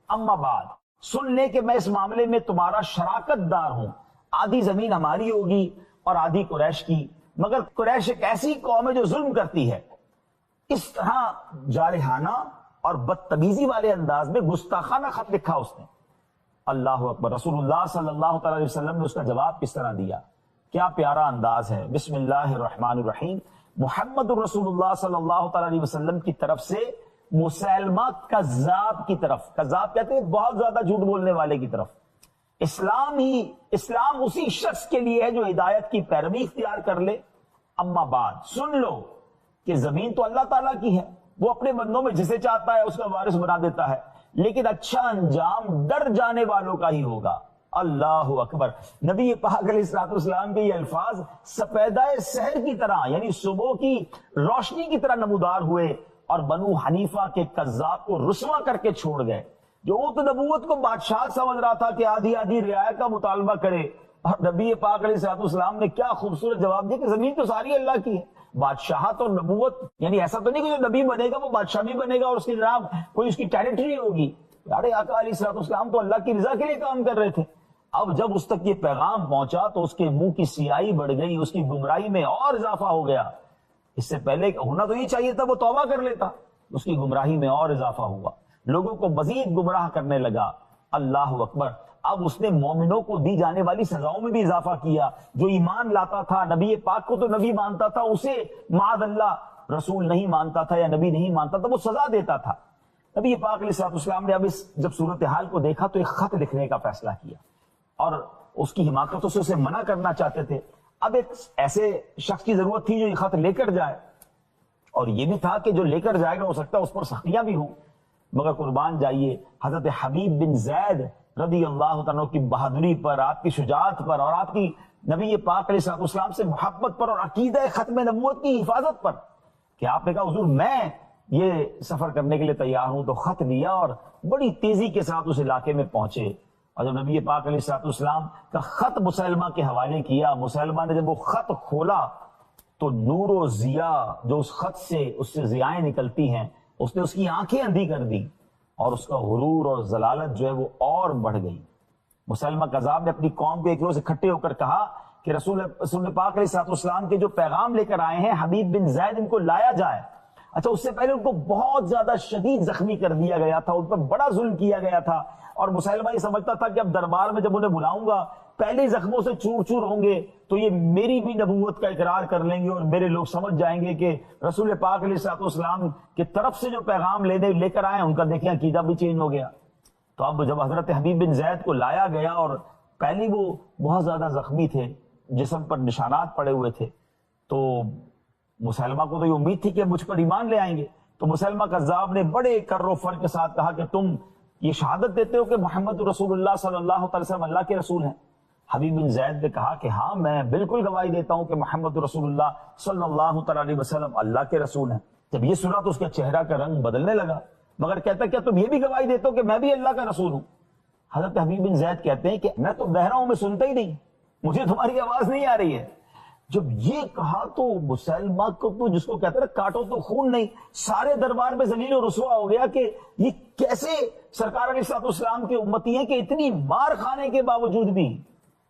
اما بعد، سن لے کہ میں اس معاملے میں تمہارا شراکت دار ہوں. آدھی زمین ہماری ہوگی اور آدھی قریش کی، مگر قریش ایک ایسی قوم ہے جو ظلم کرتی ہے. اس طرح جارحانہ اور بدتمیزی والے انداز میں گستاخانہ خط لکھا اس نے. اللہ اکبر. رسول اللہ صلی اللہ علیہ وسلم نے اس کا جواب کس طرح دیا؟ کیا پیارا انداز ہے. بسم اللہ الرحمن الرحیم. محمد رسول اللہ صلی اللہ علیہ وسلم کی طرف سے مسیلمہ کذاب کی طرف. کذاب کہتے ہیں بہت زیادہ جھوٹ بولنے والے کی طرف. اسلام اسی شخص کے لیے ہے جو ہدایت کی پیروی اختیار کر لے. اما بعد، سن لو کہ زمین تو اللہ تعالیٰ کی ہے، وہ اپنے بندوں میں جسے چاہتا ہے اس کا وارث بنا دیتا ہے، لیکن اچھا انجام ڈر جانے والوں کا ہی ہوگا. اللہ اکبر. نبی پاک علیہ السلام کے یہ الفاظ سفیدہ سحر کی طرح، یعنی صبح کی روشنی کی طرح نمودار ہوئے اور بنو حنیفہ کے کذاب کو رسوا کر کے چھوڑ گئے. جو تو نبوت کو بادشاہ سمجھ رہا تھا کہ آدھی آدھی رعایا کا مطالبہ کرے، اور نبی پاک علیہ السلام نے کیا خوبصورت جواب دیا کہ زمین تو ساری اللہ کی ہے. بادشاہت اور نبوت یعنی ایسا تو نہیں کہ جو نبی بنے گا وہ بادشاہ بھی بنے گا اور اس کی جناب کوئی اس کی ٹیریٹری ہوگی. یارے آقا علیہ السلام تو اللہ کی رضا کے لیے کام کر رہے تھے. اب جب اس تک یہ پیغام پہنچا تو اس کے منہ کی سیاہی بڑھ گئی، اس کی گمراہی میں اور اضافہ ہو گیا. اس سے پہلے ہونا تو یہ چاہیے تھا وہ توبہ کر لیتا، اس کی گمراہی میں اور اضافہ ہوا، لوگوں کو مزید گمراہ کرنے لگا. اللہ اکبر. اب اس نے مومنوں کو دی جانے والی سزاؤں میں بھی اضافہ کیا. جو ایمان لاتا تھا، نبی پاک کو تو نبی مانتا تھا، اسے معاذ اللہ رسول نہیں مانتا تھا یا نبی نہیں مانتا تھا، وہ سزا دیتا تھا. نبی پاک علیہ السلام نے اب جب صورتحال کو دیکھا تو ایک خط لکھنے کا فیصلہ کیا اور اس کی حماقتوں سے اسے منع کرنا چاہتے تھے. اب ایک ایسے شخص کی ضرورت تھی جو یہ خط لے کر جائے، اور یہ بھی تھا کہ جو لے کر جائے گا ہو سکتا ہے اس پر سختیاں بھی ہوں. مگر قربان جائیے حضرت حبیب بن زید رضی اللہ تعالیٰ کی بہادری پر، آپ کی شجاعت پر، اور آپ کی نبی پاک علیہ السلام سے محبت پر اور عقیدہ ختم نبوت کی حفاظت پر، کہ آپ نے کہا حضور میں یہ سفر کرنے کے لیے تیار ہوں. تو خط لیا اور بڑی تیزی کے ساتھ اس علاقے میں پہنچے. اور جب نبی پاک علیہ السلام کا خط مسیلمہ کے حوالے کیا، مسیلمہ نے جب وہ خط کھولا تو نور و ضیاء جو اس خط سے اس سے ضیائیں نکلتی ہیں، اس نے اس کی آنکھیں اندھی کر دی اور اس کا غرور اور ضلالت جو ہے وہ اور بڑھ گئی. مسیلمہ کذاب نے اپنی قوم کے ایک روز اکٹھے ہو کر کہا کہ رسول پاک علیہ السلام کے جو پیغام لے کر آئے ہیں حبیب بن زید، ان کو لایا جائے. اچھا، اس سے پہلے ان کو بہت زیادہ شدید زخمی کر دیا گیا تھا، ان پر بڑا ظلم کیا گیا تھا، اور مسیلمہ یہ سمجھتا تھا کہ اب دربار میں جب انہیں بلاؤں گا پہلے زخموں سے چور چور ہوں گے تو یہ میری بھی نبوت کا اقرار کر لیں گے اور میرے لوگ سمجھ جائیں گے کہ رسول پاک علیہ السلام کی طرف سے جو پیغام لے کر آئے ان کا دیکھیں عقیدہ بھی چینج ہو گیا. تو اب جب حضرت حبیب بن زید کو لایا گیا اور پہلے وہ بہت زیادہ زخمی تھے، جسم پر نشانات پڑے ہوئے تھے، تو مسیلمہ کو تو یہ امید تھی کہ مجھ پر ایمان لے آئیں گے. تو مسیلمہ کذاب نے بڑے کر و فر کے ساتھ کہا کہ تم یہ شہادت دیتے ہو کہ محمد رسول اللہ صلی اللہ علیہ وسلم اللہ کے رسول ہیں؟ حبیب بن زید نے کہا کہ ہاں میں بالکل گواہی دیتا ہوں کہ محمد رسول اللہ صلی اللہ علیہ وسلم اللہ کے رسول ہیں. جب یہ سنا تو اس کا چہرہ کا رنگ بدلنے لگا، مگر کہتا کیا تم یہ بھی گواہی دیتے ہو کہ میں بھی اللہ کا رسول ہوں؟ حضرت حبیب بن زید کہتے ہیں کہ میں تو بہرا ہوں، میں سنتا ہی نہیں، مجھے تمہاری آواز نہیں آ رہی ہے. جب یہ کہا تو مسیلمہ کو تو جس کو کہتے ہیں کاٹو تو خون نہیں، سارے دربار میں ذلیل و رسوا ہو گیا کہ یہ کیسے سرکار علیہ السلام کے امتی ہیں کہ اتنی مار کھانے کے باوجود بھی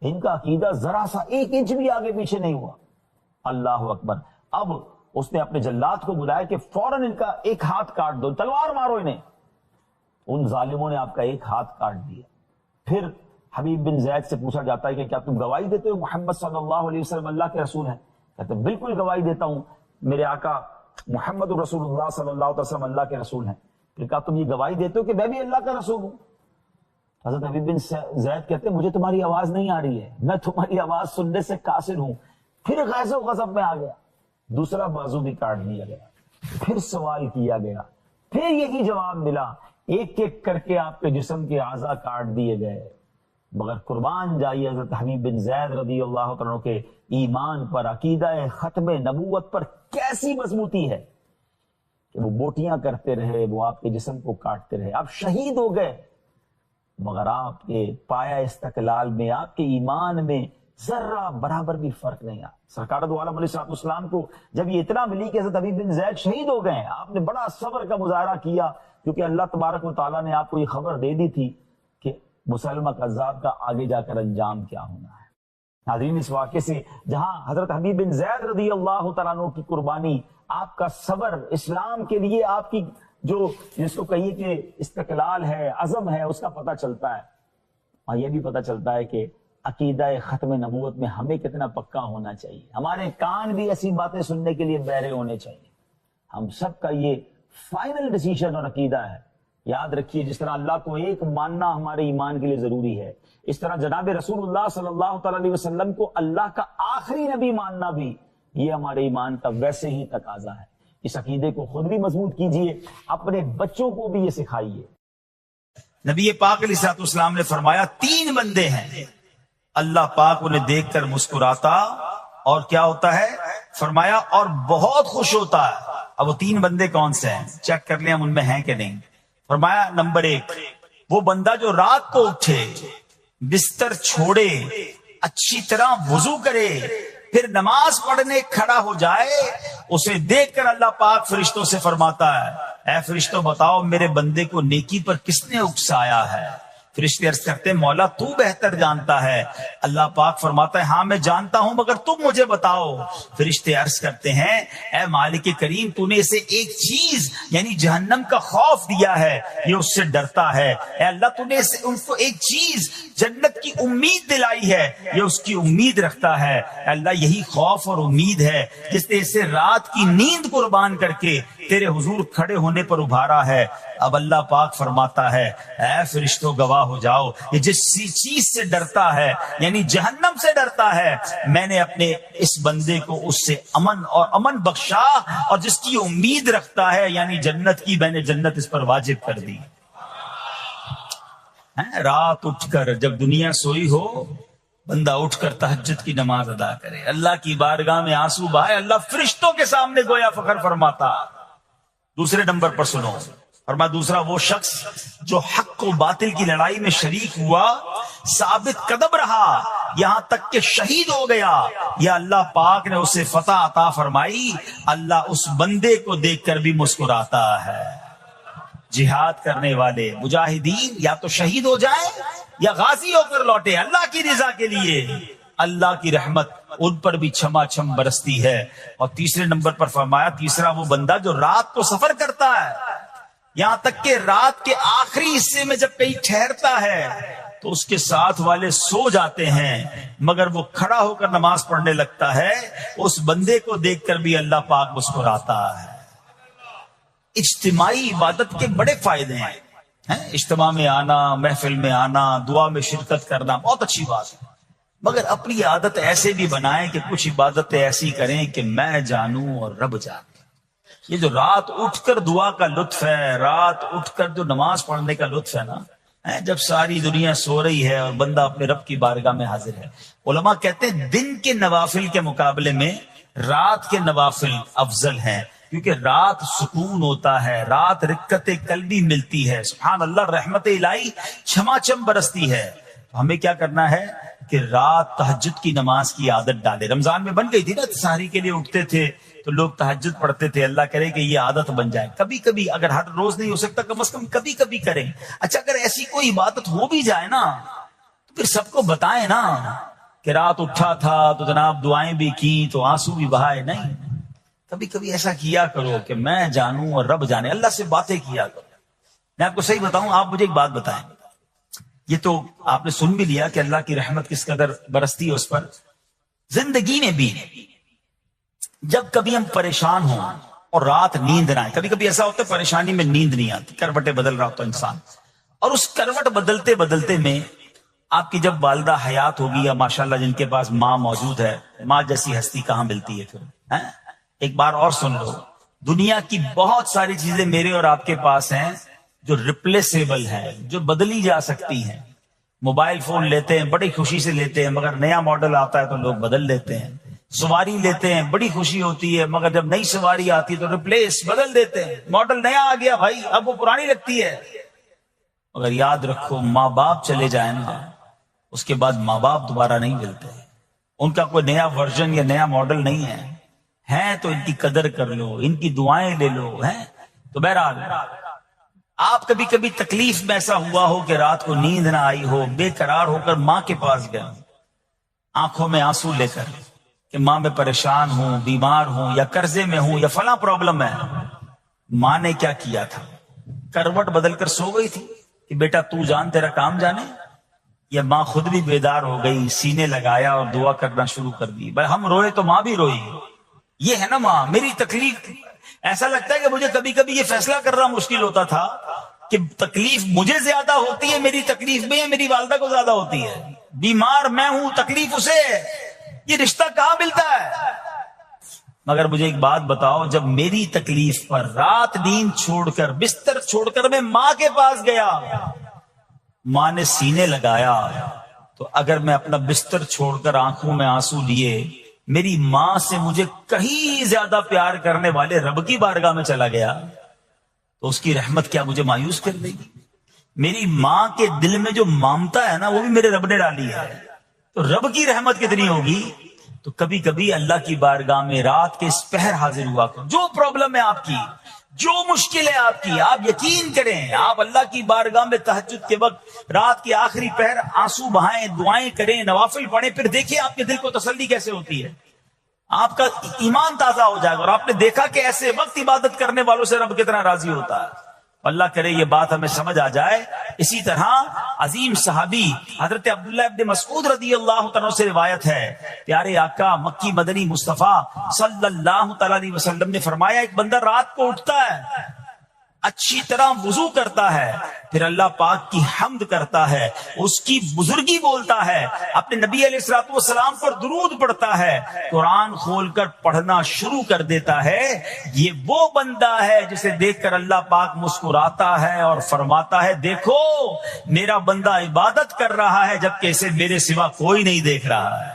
ان کا عقیدہ ذرا سا 1 انچ بھی آگے پیچھے نہیں ہوا. اللہ اکبر. اب اس نے اپنے جلاد کو بلایا کہ فوراً ان کا ایک ہاتھ کاٹ دو، تلوار مارو انہیں۔ ان ظالموں نے آپ کا ایک ہاتھ کاٹ دیا۔ پھر حبیب بن زید سے پوچھا جاتا ہے کہ کیا تم گواہی دیتے ہو محمد صلی اللہ علیہ وسلم اللہ کے رسول ہیں؟ کہتے ہیں بالکل گواہی دیتا ہوں، میرے آقا محمد رسول اللہ صلی اللہ علیہ وسلم اللہ کے رسول ہیں۔ پھر کہا تم یہ گواہی دیتے ہو کہ میں بھی اللہ کا رسول ہوں؟ حضرت حبیب بن زید کہتے ہیں مجھے تمہاری آواز نہیں آ رہی ہے، میں تمہاری آواز سننے سے قاصر ہوں۔ پھر غیظ و غضب میں آ گیا، دوسرا بازو بھی کاٹ دیا گیا، پھر سوال کیا گیا، پھر یہی جواب ملا، ایک ایک کر کے آپ کے جسم کے اعضاء کاٹ دیے گئے۔ مگر قربان جائیے حضرت حبیب بن زید رضی اللہ عنہ کے ایمان پر، عقیدہ ختم نبوت پر کیسی مضبوطی ہے کہ وہ بوٹیاں کرتے رہے، وہ آپ کے جسم کو کاٹتے رہے، آپ شہید ہو گئے، مگر آپ کے پایا استقلال میں، آپ کے ایمان میں ذرہ برابر بھی فرق نہیں آیا۔ سرکار دو عالم علیہ السلام کو جب یہ اطلاع ملی کہ حضرت حبیب بن زید شہید ہو گئے، آپ نے بڑا صبر کا مظاہرہ کیا، کیونکہ اللہ تبارک و تعالیٰ نے آپ کو یہ خبر دے دی تھی کہ مسلمہ کذاب کا آگے جا کر انجام کیا ہونا ہے۔ ناظرین، اس واقعے سے جہاں حضرت حبیب بن زید رضی اللہ تعالیٰ عنہ کی قربانی، آپ کا صبر، اسلام کے لیے آپ کی جو جس کو کہیے کہ استقلال ہے، عزم ہے، اس کا پتہ چلتا ہے۔ اور یہ بھی پتہ چلتا ہے کہ عقیدہ ختم نبوت میں ہمیں کتنا پکا ہونا چاہیے۔ ہمارے کان بھی ایسی باتیں سننے کے لیے بہرے ہونے چاہیے۔ ہم سب کا یہ فائنل ڈیسیژن اور عقیدہ ہے۔ یاد رکھیے، جس طرح اللہ کو ایک ماننا ہمارے ایمان کے لیے ضروری ہے، اس طرح جناب رسول اللہ صلی اللہ تعالی علیہ وسلم کو اللہ کا آخری نبی ماننا بھی یہ ہمارے ایمان کا ویسے ہی تقاضا ہے۔ اس عقیدے کو خود بھی مضبوط کیجئے، اپنے بچوں کو بھی یہ سکھائیے۔ نبی پاک علیہ الصلوۃ والسلام نے فرمایا 3 بندے ہیں، اللہ پاک انہیں دیکھ کر مسکراتا اور کیا ہوتا ہے؟ فرمایا اور بہت خوش ہوتا ہے۔ اب وہ 3 بندے کون سے ہیں؟ چیک کر لیں ہم ان میں ہیں کہ نہیں۔ فرمایا نمبر 1، وہ بندہ جو رات کو اٹھے، بستر چھوڑے، اچھی طرح وضو کرے، پھر نماز پڑھنے کھڑا ہو جائے، اسے دیکھ کر اللہ پاک فرشتوں سے فرماتا ہے اے فرشتوں بتاؤ میرے بندے کو نیکی پر کس نے اکسایا ہے؟ فرشتے عرض کرتے ہیں مولا تو بہتر جانتا ہے۔ اللہ پاک فرماتا ہے ہاں میں جانتا ہوں مگر تم مجھے بتاؤ۔ فرشتے عرض کرتے ہیں اے مالک کریم تو نے اسے ایک چیز یعنی جہنم کا خوف دیا ہے، یہ اس سے ڈرتا ہے۔ اے اللہ تو نے ان کو ایک چیز جنت کی امید دلائی ہے، یہ اس کی امید رکھتا ہے۔ اے اللہ یہی خوف اور امید ہے جس نے اسے رات کی نیند قربان کر کے تیرے حضور کھڑے ہونے پر ابھارا ہے۔ اب اللہ پاک فرماتا ہے اے فرشتوں گواہ ہو جاؤ، یہ جس چیز سے ڈرتا ہے یعنی جہنم سے ڈرتا ہے، میں نے اپنے اس بندے کو اس سے امن بخشا، اور جس کی امید رکھتا ہے یعنی جنت کی، میں نے جنت اس پر واجب کر دی۔ رات اٹھ کر جب دنیا سوئی ہو، بندہ اٹھ کر تہجد کی نماز ادا کرے، اللہ کی بارگاہ میں آنسو بہائے، اللہ فرشتوں کے سامنے گویا فخر فرماتا۔ دوسرے نمبر پر سنو، فرمایا دوسرا وہ شخص جو حق و باطل کی لڑائی میں شریک ہوا، ثابت قدم رہا یہاں تک کہ شہید ہو گیا، یا اللہ پاک نے اسے فتح عطا فرمائی، اللہ اس بندے کو دیکھ کر بھی مسکراتا ہے۔ جہاد کرنے والے مجاہدین یا تو شہید ہو جائیں یا غازی ہو کر لوٹے اللہ کی رضا کے لیے، اللہ کی رحمت ان پر بھی چھما چھم برستی ہے۔ اور تیسرے نمبر پر فرمایا تیسرا وہ بندہ جو رات کو سفر کرتا ہے، یہاں تک کہ رات کے آخری حصے میں جب کہیں ٹھہرتا ہے تو اس کے ساتھ والے سو جاتے ہیں مگر وہ کھڑا ہو کر نماز پڑھنے لگتا ہے، اس بندے کو دیکھ کر بھی اللہ پاک مسکراتا ہے۔ اجتماعی عبادت کے بڑے فائدے ہیں، اجتماع میں آنا، محفل میں آنا، دعا میں شرکت کرنا بہت اچھی بات ہے، مگر اپنی عادت ایسے بھی بنائیں کہ کچھ عبادتیں ایسی کریں کہ میں جانوں اور رب جانے۔ یہ جو رات اٹھ کر دعا کا لطف ہے، رات اٹھ کر جو نماز پڑھنے کا لطف ہے نا، جب ساری دنیا سو رہی ہے اور بندہ اپنے رب کی بارگاہ میں حاضر ہے۔ علماء کہتے ہیں دن کے نوافل کے مقابلے میں رات کے نوافل افضل ہیں، کیونکہ رات سکون ہوتا ہے، رات رکت قلبی ملتی ہے، سبحان اللہ، رحمت الہی چھما چھم برستی ہے۔ ہمیں کیا کرنا ہے کہ رات تہجد کی نماز کی عادت ڈالے۔ رمضان میں بن گئی تھی نا، سحری کے لیے اٹھتے تھے تو لوگ تہجد پڑھتے تھے، اللہ کرے کہ یہ عادت بن جائے، کبھی کبھی، اگر ہر روز نہیں ہو سکتا کم از کم کبھی کبھی کریں۔ اچھا اگر ایسی کوئی عبادت ہو بھی جائے نا تو پھر سب کو بتائیں نا کہ رات اٹھا تھا تو جناب دعائیں بھی کی تو آنسو بھی بہائے، نہیں، کبھی کبھی ایسا کیا کرو کہ میں جانوں اور رب جانے، اللہ سے باتیں کیا کرو۔ میں آپ کو صحیح بتاؤں، آپ مجھے ایک بات بتائیں، یہ تو آپ نے سن بھی لیا کہ اللہ کی رحمت کس قدر برستی ہے اس پر۔ زندگی میں بھی جب کبھی ہم پریشان ہوں اور رات نیند نہ آئے، کبھی کبھی ایسا ہوتا ہے پریشانی میں نیند نہیں آتی، کروٹیں بدل رہا ہوتا انسان، اور اس کروٹ بدلتے بدلتے میں آپ کی جب والدہ حیات ہوگی یا ماشاءاللہ جن کے پاس ماں موجود ہے، ماں جیسی ہستی کہاں ملتی ہے پھر؟ ایک بار اور سن لو، دنیا کی بہت ساری چیزیں میرے اور آپ کے پاس ہیں جو ریپلیسیبل ہیں، جو بدلی جا سکتی ہیں۔ موبائل فون لیتے ہیں بڑی خوشی سے لیتے ہیں، مگر نیا ماڈل آتا ہے تو لوگ بدل لیتے ہیں۔ سواری لیتے ہیں بڑی خوشی ہوتی ہے، مگر جب نئی سواری آتی ہے تو ریپلیس بدل دیتے ہیں، ماڈل نیا آ گیا بھائی، اب وہ پرانی لگتی ہے۔ مگر یاد رکھو، ماں باپ چلے جائیں نا، اس کے بعد ماں باپ دوبارہ نہیں ملتے، ان کا کوئی نیا ورژن یا نیا ماڈل نہیں ہے تو ان کی قدر کر لو، ان کی دعائیں لے لو۔ تو بہرحال آپ کبھی کبھی تکلیف میں ایسا ہوا ہو کہ رات کو نیند نہ آئی ہو، بے قرار ہو کر ماں کے پاس گئے، آنکھوں میں آنسو لے کر کہ ماں میں پریشان ہوں، بیمار ہوں، یا قرضے میں ہوں، یا فلاں پرابلم ہے۔ ماں نے کیا کیا تھا؟ کروٹ بدل کر سو گئی تھی کہ بیٹا تو جان تیرا کام جانے، یا ماں خود بھی بیدار ہو گئی، سینے لگایا اور دعا کرنا شروع کر دی؟ بھائی ہم روئے تو ماں بھی روئی، یہ ہے نا ماں۔ میری تکلیف، ایسا لگتا ہے کہ مجھے کبھی کبھی یہ فیصلہ کرنا مشکل ہوتا تھا کہ تکلیف مجھے زیادہ ہوتی ہے میری تکلیف میں، یا میری والدہ کو زیادہ ہوتی ہے؟ بیمار میں ہوں، تکلیف اسے ہے، یہ رشتہ کہاں ملتا ہے؟ مگر مجھے ایک بات بتاؤ، جب میری تکلیف پر رات نیند چھوڑ کر، بستر چھوڑ کر میں ماں کے پاس گیا، ماں نے سینے لگایا، تو اگر میں اپنا بستر چھوڑ کر آنکھوں میں آنسو لیے میری ماں سے مجھے کہیں زیادہ پیار کرنے والے رب کی بارگاہ میں چلا گیا، تو اس کی رحمت کیا مجھے مایوس کر دے گی؟ میری ماں کے دل میں جو ممتا ہے نا، وہ بھی میرے رب نے ڈالی ہے، تو رب کی رحمت کتنی ہوگی؟ تو کبھی کبھی اللہ کی بارگاہ میں رات کے اس پہر حاضر ہوا کرو، جو پرابلم ہے آپ کی، جو مشکل ہے آپ کی، آپ یقین کریں، آپ اللہ کی بارگاہ میں تہجد کے وقت رات کے آخری پہر آنسو بہائیں، دعائیں کریں، نوافل پڑھیں، پھر دیکھیں آپ کے دل کو تسلی کیسے ہوتی ہے، آپ کا ایمان تازہ ہو جائے گا، اور آپ نے دیکھا کہ ایسے وقت عبادت کرنے والوں سے رب کتنا راضی ہوتا ہے۔ اللہ کرے یہ بات ہمیں سمجھ آ جائے۔ اسی طرح عظیم صحابی حضرت عبداللہ ابن مسعود رضی اللہ تعالیٰ سے روایت ہے، پیارے آقا مکی مدنی مصطفیٰ صلی اللہ تعالیٰ علیہ وسلم نے فرمایا، ایک بندہ رات کو اٹھتا ہے، اچھی طرح وضو کرتا ہے، پھر اللہ پاک کی حمد کرتا ہے، اس کی بزرگی بولتا ہے، اپنے نبی علیہ الصلوۃ والسلام پر درود پڑھتا ہے، قرآن کھول کر پڑھنا شروع کر دیتا ہے، یہ وہ بندہ ہے جسے دیکھ کر اللہ پاک مسکراتا ہے اور فرماتا ہے، دیکھو میرا بندہ عبادت کر رہا ہے جبکہ اسے میرے سوا کوئی نہیں دیکھ رہا ہے۔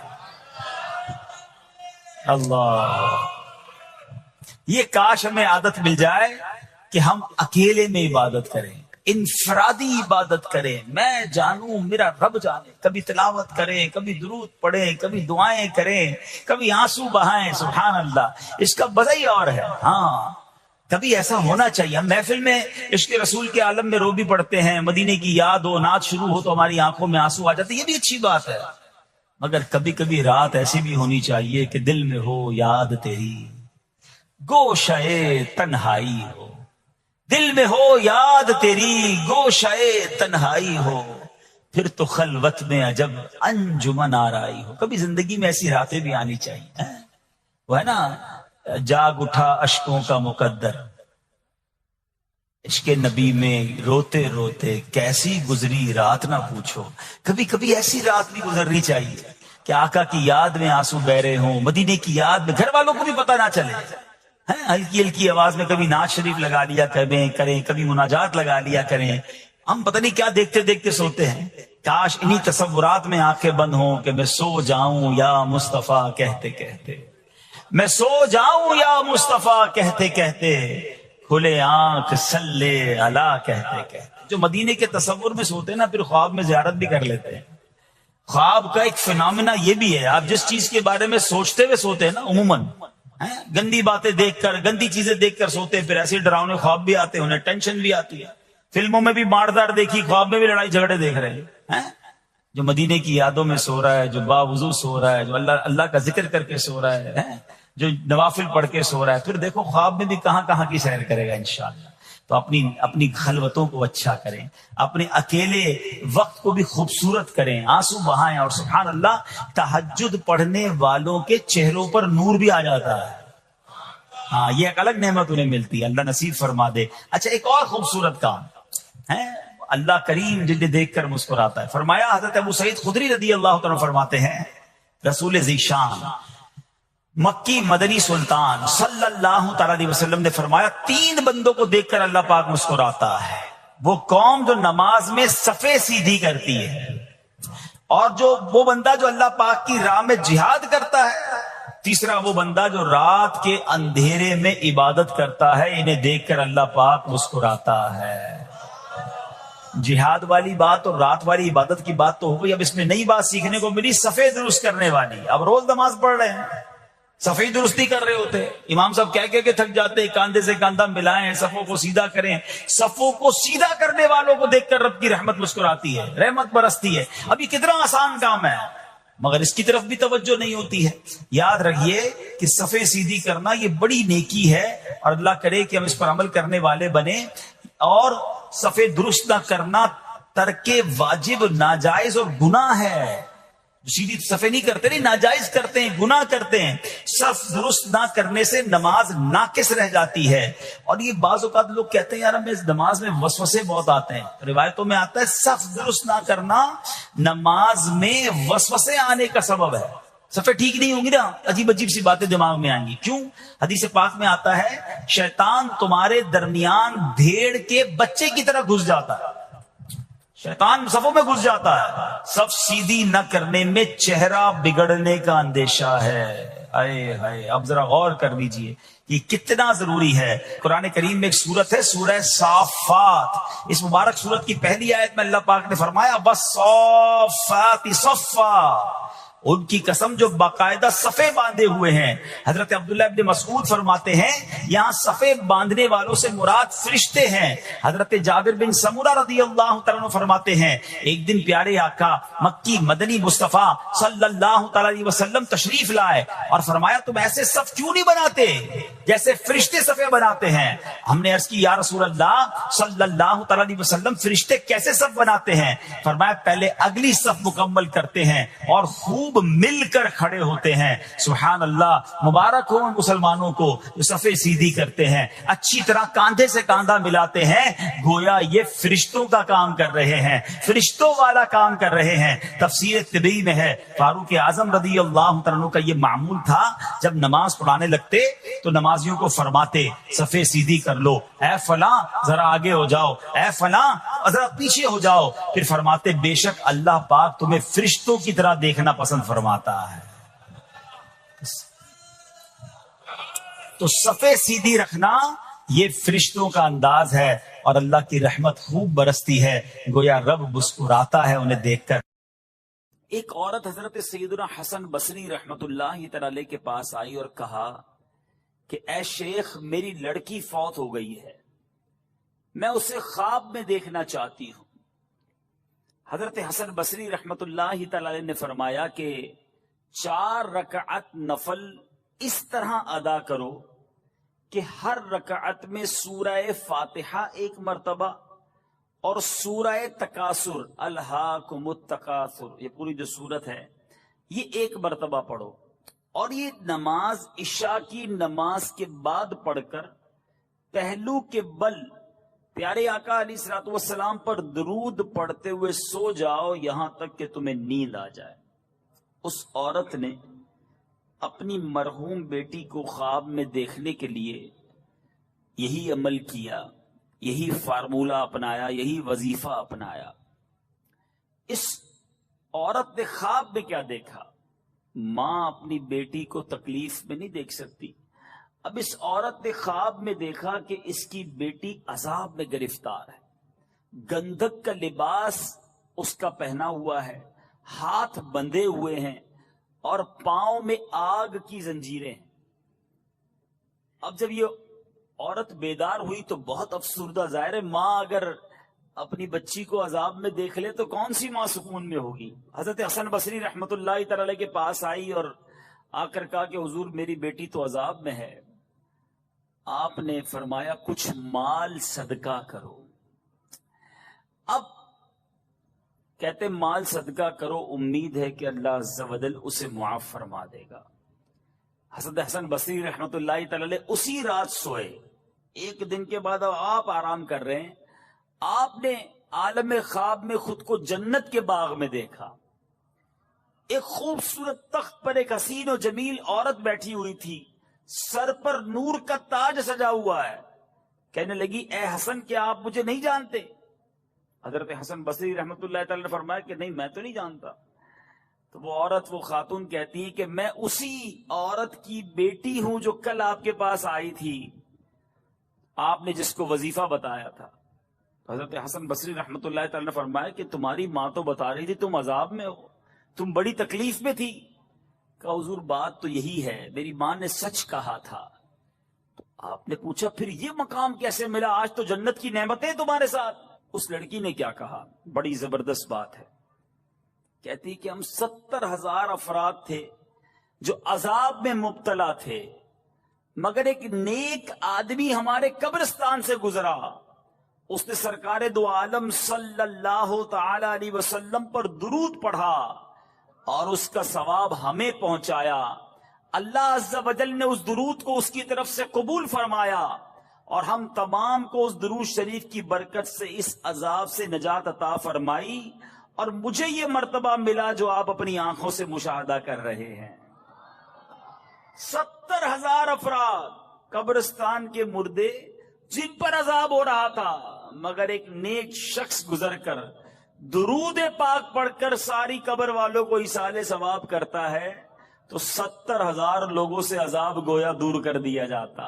اللہ، یہ کاش ہمیں عادت مل جائے کہ ہم اکیلے میں عبادت کریں، انفرادی عبادت کریں، میں جانوں میرا رب جانے، کبھی تلاوت کریں، کبھی درود پڑھیں، کبھی دعائیں کریں، کبھی آنسو بہائیں، سبحان اللہ، اس کا مزہ ہی اور ہے۔ کبھی ایسا ہونا چاہیے، ہم محفل میں عشق رسول کے عالم میں رو بھی پڑھتے ہیں، مدینے کی یاد ہو، نعت شروع ہو تو ہماری آنکھوں میں آنسو آ جاتے، یہ بھی اچھی بات ہے، مگر کبھی کبھی رات ایسی بھی ہونی چاہیے کہ دل میں ہو یاد تیری، گوشے تنہائی ہو، دل میں ہو یاد تیری، گوشے تنہائی ہو، پھر تو خلوت میں عجب انجمن آرائی ہو۔ کبھی زندگی میں ایسی راتیں بھی آنی چاہیے، وہ ہے نا، جاگ اٹھا اشکوں کا مقدر، عشق نبی میں روتے روتے کیسی گزری رات نہ پوچھو۔ کبھی کبھی ایسی رات بھی گزرنی چاہیے کہ آقا کی یاد میں آنسو بہ رہے ہوں، مدینے کی یاد میں، گھر والوں کو بھی پتہ نہ چلے، ہلکی ہلکی آواز میں کبھی نعت شریف لگا لیا کریں، کبھی مناجات لگا لیا کریں، ہم پتہ نہیں کیا دیکھتے دیکھتے سوتے ہیں۔ کاش انہی تصورات میں آنکھیں بند ہوں کہ میں سو جاؤں یا مصطفیٰ کہتے کہتے، میں سو جاؤں یا مصطفیٰ کہتے کہتے، کھلے آنکھ صلی علی کہتے کہتے۔ جو مدینے کے تصور میں سوتے ہیں نا، پھر خواب میں زیارت بھی کر لیتے ہیں۔ خواب کا ایک فینامنا یہ بھی ہے، آپ جس چیز کے بارے میں سوچتے ہوئے سوتے ہیں نا، عموماً گندی باتیں دیکھ کر، گندی چیزیں دیکھ کر سوتے ہیں، پھر ایسے ڈراؤنے خواب بھی آتے ہیں، انہیں ٹینشن بھی آتی ہے، فلموں میں بھی ماردار دیکھی، خواب میں بھی لڑائی جھگڑے دیکھ رہے ہیں۔ جو مدینے کی یادوں میں سو رہا ہے، جو باوضو سو رہا ہے، جو اللہ کا ذکر کر کے سو رہا ہے، جو نوافل پڑھ کے سو رہا ہے، پھر دیکھو خواب میں بھی کہاں کہاں کی سیر کرے گا انشاءاللہ۔ تو اپنی خلوتوں کو اچھا کریں، اپنے اکیلے وقت کو بھی خوبصورت کریں، آنسو بہائیں، اور سبحان اللہ تہجد پڑھنے والوں کے چہروں پر نور بھی آ جاتا ہے۔ ہاں، یہ ایک الگ نعمت انہیں ملتی ہے، اللہ نصیب فرما دے۔ اچھا، ایک اور خوبصورت کام ہے، اللہ کریم جنہیں دیکھ کر مسکراتا ہے۔ فرمایا، حضرت ابو سعید خدری رضی اللہ عنہ فرماتے ہیں، رسول ذیشان مکی مدنی سلطان صلی اللہ تعالی علیہ وسلم نے فرمایا، 3 بندوں کو دیکھ کر اللہ پاک مسکراتا ہے۔ وہ قوم جو نماز میں صفیں سیدھی کرتی ہے، اور وہ بندہ جو اللہ پاک کی راہ میں جہاد کرتا ہے، تیسرا وہ بندہ جو رات کے اندھیرے میں عبادت کرتا ہے، انہیں دیکھ کر اللہ پاک مسکراتا ہے۔ جہاد والی بات اور رات والی عبادت کی بات تو ہو گئی، اب اس میں نئی بات سیکھنے کو ملی، صفیں درست کرنے والی۔ اب روز نماز پڑھ رہے ہیں، صفیں درست نہیں کر رہے ہوتے، امام صاحب کہہ کے تھک جاتے ہیں، کاندھے سے کاندھا ملائیں، صفوں کو سیدھا کریں۔ صفوں کو سیدھا کرنے والوں کو دیکھ کر رب کی رحمت مسکراتی ہے، رحمت برستی ہے۔ اب یہ کتنا آسان کام ہے، مگر اس کی طرف بھی توجہ نہیں ہوتی ہے۔ یاد رکھیے کہ صفیں سیدھی کرنا یہ بڑی نیکی ہے، اور اللہ کرے کہ ہم اس پر عمل کرنے والے بنیں۔ اور صفیں درست نہ کرنا ترک واجب، ناجائز اور گناہ ہے۔ سیدھی صفیں نہیں کرتے، نہیں، ناجائز کرتے ہیں، گناہ کرتے ہیں۔ صف درست نہ کرنے سے نماز ناقص رہ جاتی ہے۔ اور یہ بعض اوقات لوگ کہتے ہیں یار ہمیں اس نماز میں وسوسے بہت آتے ہیں، روایتوں میں آتا ہے صف درست نہ کرنا نماز میں وسوسے آنے کا سبب ہے۔ صفیں ٹھیک نہیں ہوں گی نا، عجیب عجیب سی باتیں دماغ میں آئیں گی۔ کیوں؟ حدیث پاک میں آتا ہے شیطان تمہارے درمیان بھیڑ کے بچے کی طرح گھس جاتا ہے، شیطان صفوں میں گھس جاتا ہے۔ صف سیدھی نہ کرنے میں چہرہ بگڑنے کا اندیشہ ہے۔ اے ہائے، اب ذرا غور کر لیجئے یہ کتنا ضروری ہے۔ قرآن کریم میں ایک سورت ہے، سورہ صافات۔ اس مبارک سورت کی پہلی آیت میں اللہ پاک نے فرمایا وَالصَّافَّاتِ صَفًّا، ان کی قسم جو باقاعدہ صفیں باندھے ہوئے ہیں۔ حضرت عبداللہ ابن مسعود فرماتے ہیں یہاں صفیں باندھنے والوں سے مراد فرشتے ہیں۔ حضرت جابر بن سمورہ رضی اللہ تعالیٰ عنہ فرماتے ہیں ایک دن پیارے آقا مکی مدنی مصطفیٰ صلی اللہ تعالیٰ علیہ وسلم تشریف لائے اور فرمایا تم ایسے صف کیوں نہیں بناتے جیسے فرشتے صفیں بناتے ہیں؟ ہم نے عرض کی یا رسول اللہ صلی اللہ تعالیٰ علیہ وسلم فرشتے کیسے صف بناتے ہیں؟ فرمایا پہلے اگلی صف مکمل کرتے ہیں اور خوب مل کر کھڑے ہوتے ہیں۔ سبحان اللہ، مبارک ہو مسلمانوں کو جو صفیں سیدھی کرتے ہیں، اچھی طرح کاندھے سے کاندھا ملاتے ہیں، گویا یہ فرشتوں کا کام کر رہے ہیں، فرشتوں والا کام کر رہے ہیں۔ تفسیر طبی میں ہے فاروق اعظم رضی اللہ عنہ کا یہ معمول تھا، جب نماز پڑھانے لگتے تو نمازیوں کو فرماتے صفیں سیدھی کر لو، اے فلاں ذرا آگے ہو جاؤ، اے فلاں ذرا پیچھے ہو جاؤ۔ پھر فرماتے بے شک اللہ پاک تمہیں فرشتوں کی طرح دیکھنا پسند فرماتا ہے۔ تو صفیں سیدھی رکھنا یہ فرشتوں کا انداز ہے، اور اللہ کی رحمت خوب برستی ہے، گویا رب مسکراتا ہے انہیں دیکھ کر۔ ایک عورت حضرت سیدنا حسن بصری رحمت اللہ تعالی علیہ کے پاس آئی اور کہا کہ اے شیخ میری لڑکی فوت ہو گئی ہے، میں اسے خواب میں دیکھنا چاہتی ہوں۔ حضرت حسن بصری رحمت اللہ تعالی علیہ نے فرمایا کہ 4 رکعت نفل اس طرح ادا کرو کہ ہر رکعت میں سورہ فاتحہ 1 مرتبہ اور سورہ تکاثر الہاکم التکاثر، یہ پوری جو سورت ہے یہ 1 مرتبہ پڑھو، اور یہ نماز عشاء کی نماز کے بعد پڑھ کر پہلو کے بل پیارے آقا علیہ الصلوۃ والسلام پر درود پڑھتے ہوئے سو جاؤ یہاں تک کہ تمہیں نیند آ جائے۔ اس عورت نے اپنی مرحوم بیٹی کو خواب میں دیکھنے کے لیے یہی عمل کیا، یہی فارمولہ اپنایا، یہی وظیفہ اپنایا۔ اس عورت نے خواب میں کیا دیکھا؟ ماں اپنی بیٹی کو تکلیف میں نہیں دیکھ سکتی، اب اس عورت نے خواب میں دیکھا کہ اس کی بیٹی عذاب میں گرفتار ہے، گندھک کا لباس اس کا پہنا ہوا ہے، ہاتھ بندھے ہوئے ہیں اور پاؤں میں آگ کی زنجیریں ہیں۔ اب جب یہ عورت بیدار ہوئی تو بہت افسردہ، ظاہر ہے ماں اگر اپنی بچی کو عذاب میں دیکھ لے تو کون سی ماں سکون میں ہوگی۔ حضرت حسن بصری رحمت اللہ تعالی کے پاس آئی اور آ کر کہا کہ حضور میری بیٹی تو عذاب میں ہے. آپ نے فرمایا کچھ مال صدقہ کرو. اب کہتے مال صدقہ کرو، امید ہے کہ اللہ عز و جل اسے معاف فرما دے گا. حضرت حسن بصری رحمت اللہ تعالی علیہ اسی رات سوئے. ایک دن کے بعد آپ آرام کر رہے ہیں، آپ نے عالم خواب میں خود کو جنت کے باغ میں دیکھا. ایک خوبصورت تخت پر ایک حسین و جمیل عورت بیٹھی ہوئی تھی، سر پر نور کا تاج سجا ہوا ہے. کہنے لگی اے حسن کیا آپ مجھے نہیں جانتے؟ حضرت حسن بصری رحمت اللہ تعالی نے فرمایا کہ نہیں میں تو نہیں جانتا. تو وہ عورت، وہ خاتون کہتی ہے کہ میں اسی عورت کی بیٹی ہوں جو کل آپ کے پاس آئی تھی، آپ نے جس کو وظیفہ بتایا تھا. حضرت حسن بصری رحمت اللہ تعالی نے فرمایا کہ تمہاری ماں تو بتا رہی تھی تم عذاب میں ہو، تم بڑی تکلیف میں تھی. کہا حضور بات تو یہی ہے، میری ماں نے سچ کہا تھا. تو آپ نے پوچھا پھر یہ مقام کیسے ملا، آج تو جنت کی نعمتیں تمہارے ساتھ. اس لڑکی نے کیا کہا، بڑی زبردست بات ہے. کہتی کہ ہم 70,000 افراد تھے جو عذاب میں مبتلا تھے، مگر ایک نیک آدمی ہمارے قبرستان سے گزرا، اس نے سرکار دو عالم صلی اللہ تعالی علیہ وسلم پر درود پڑھا اور اس کا ثواب ہمیں پہنچایا. اللہ عز و جل نے اس درود کو اس کی طرف سے قبول فرمایا اور ہم تمام کو اس درود شریف کی برکت سے اس عذاب سے نجات عطا فرمائی، اور مجھے یہ مرتبہ ملا جو آپ اپنی آنکھوں سے مشاہدہ کر رہے ہیں. 70,000 افراد قبرستان کے مردے جن پر عذاب ہو رہا تھا، مگر ایک نیک شخص گزر کر درود پاک پڑھ کر ساری قبر والوں کو ایصال ثواب کرتا ہے تو 70,000 لوگوں سے عذاب گویا دور کر دیا جاتا.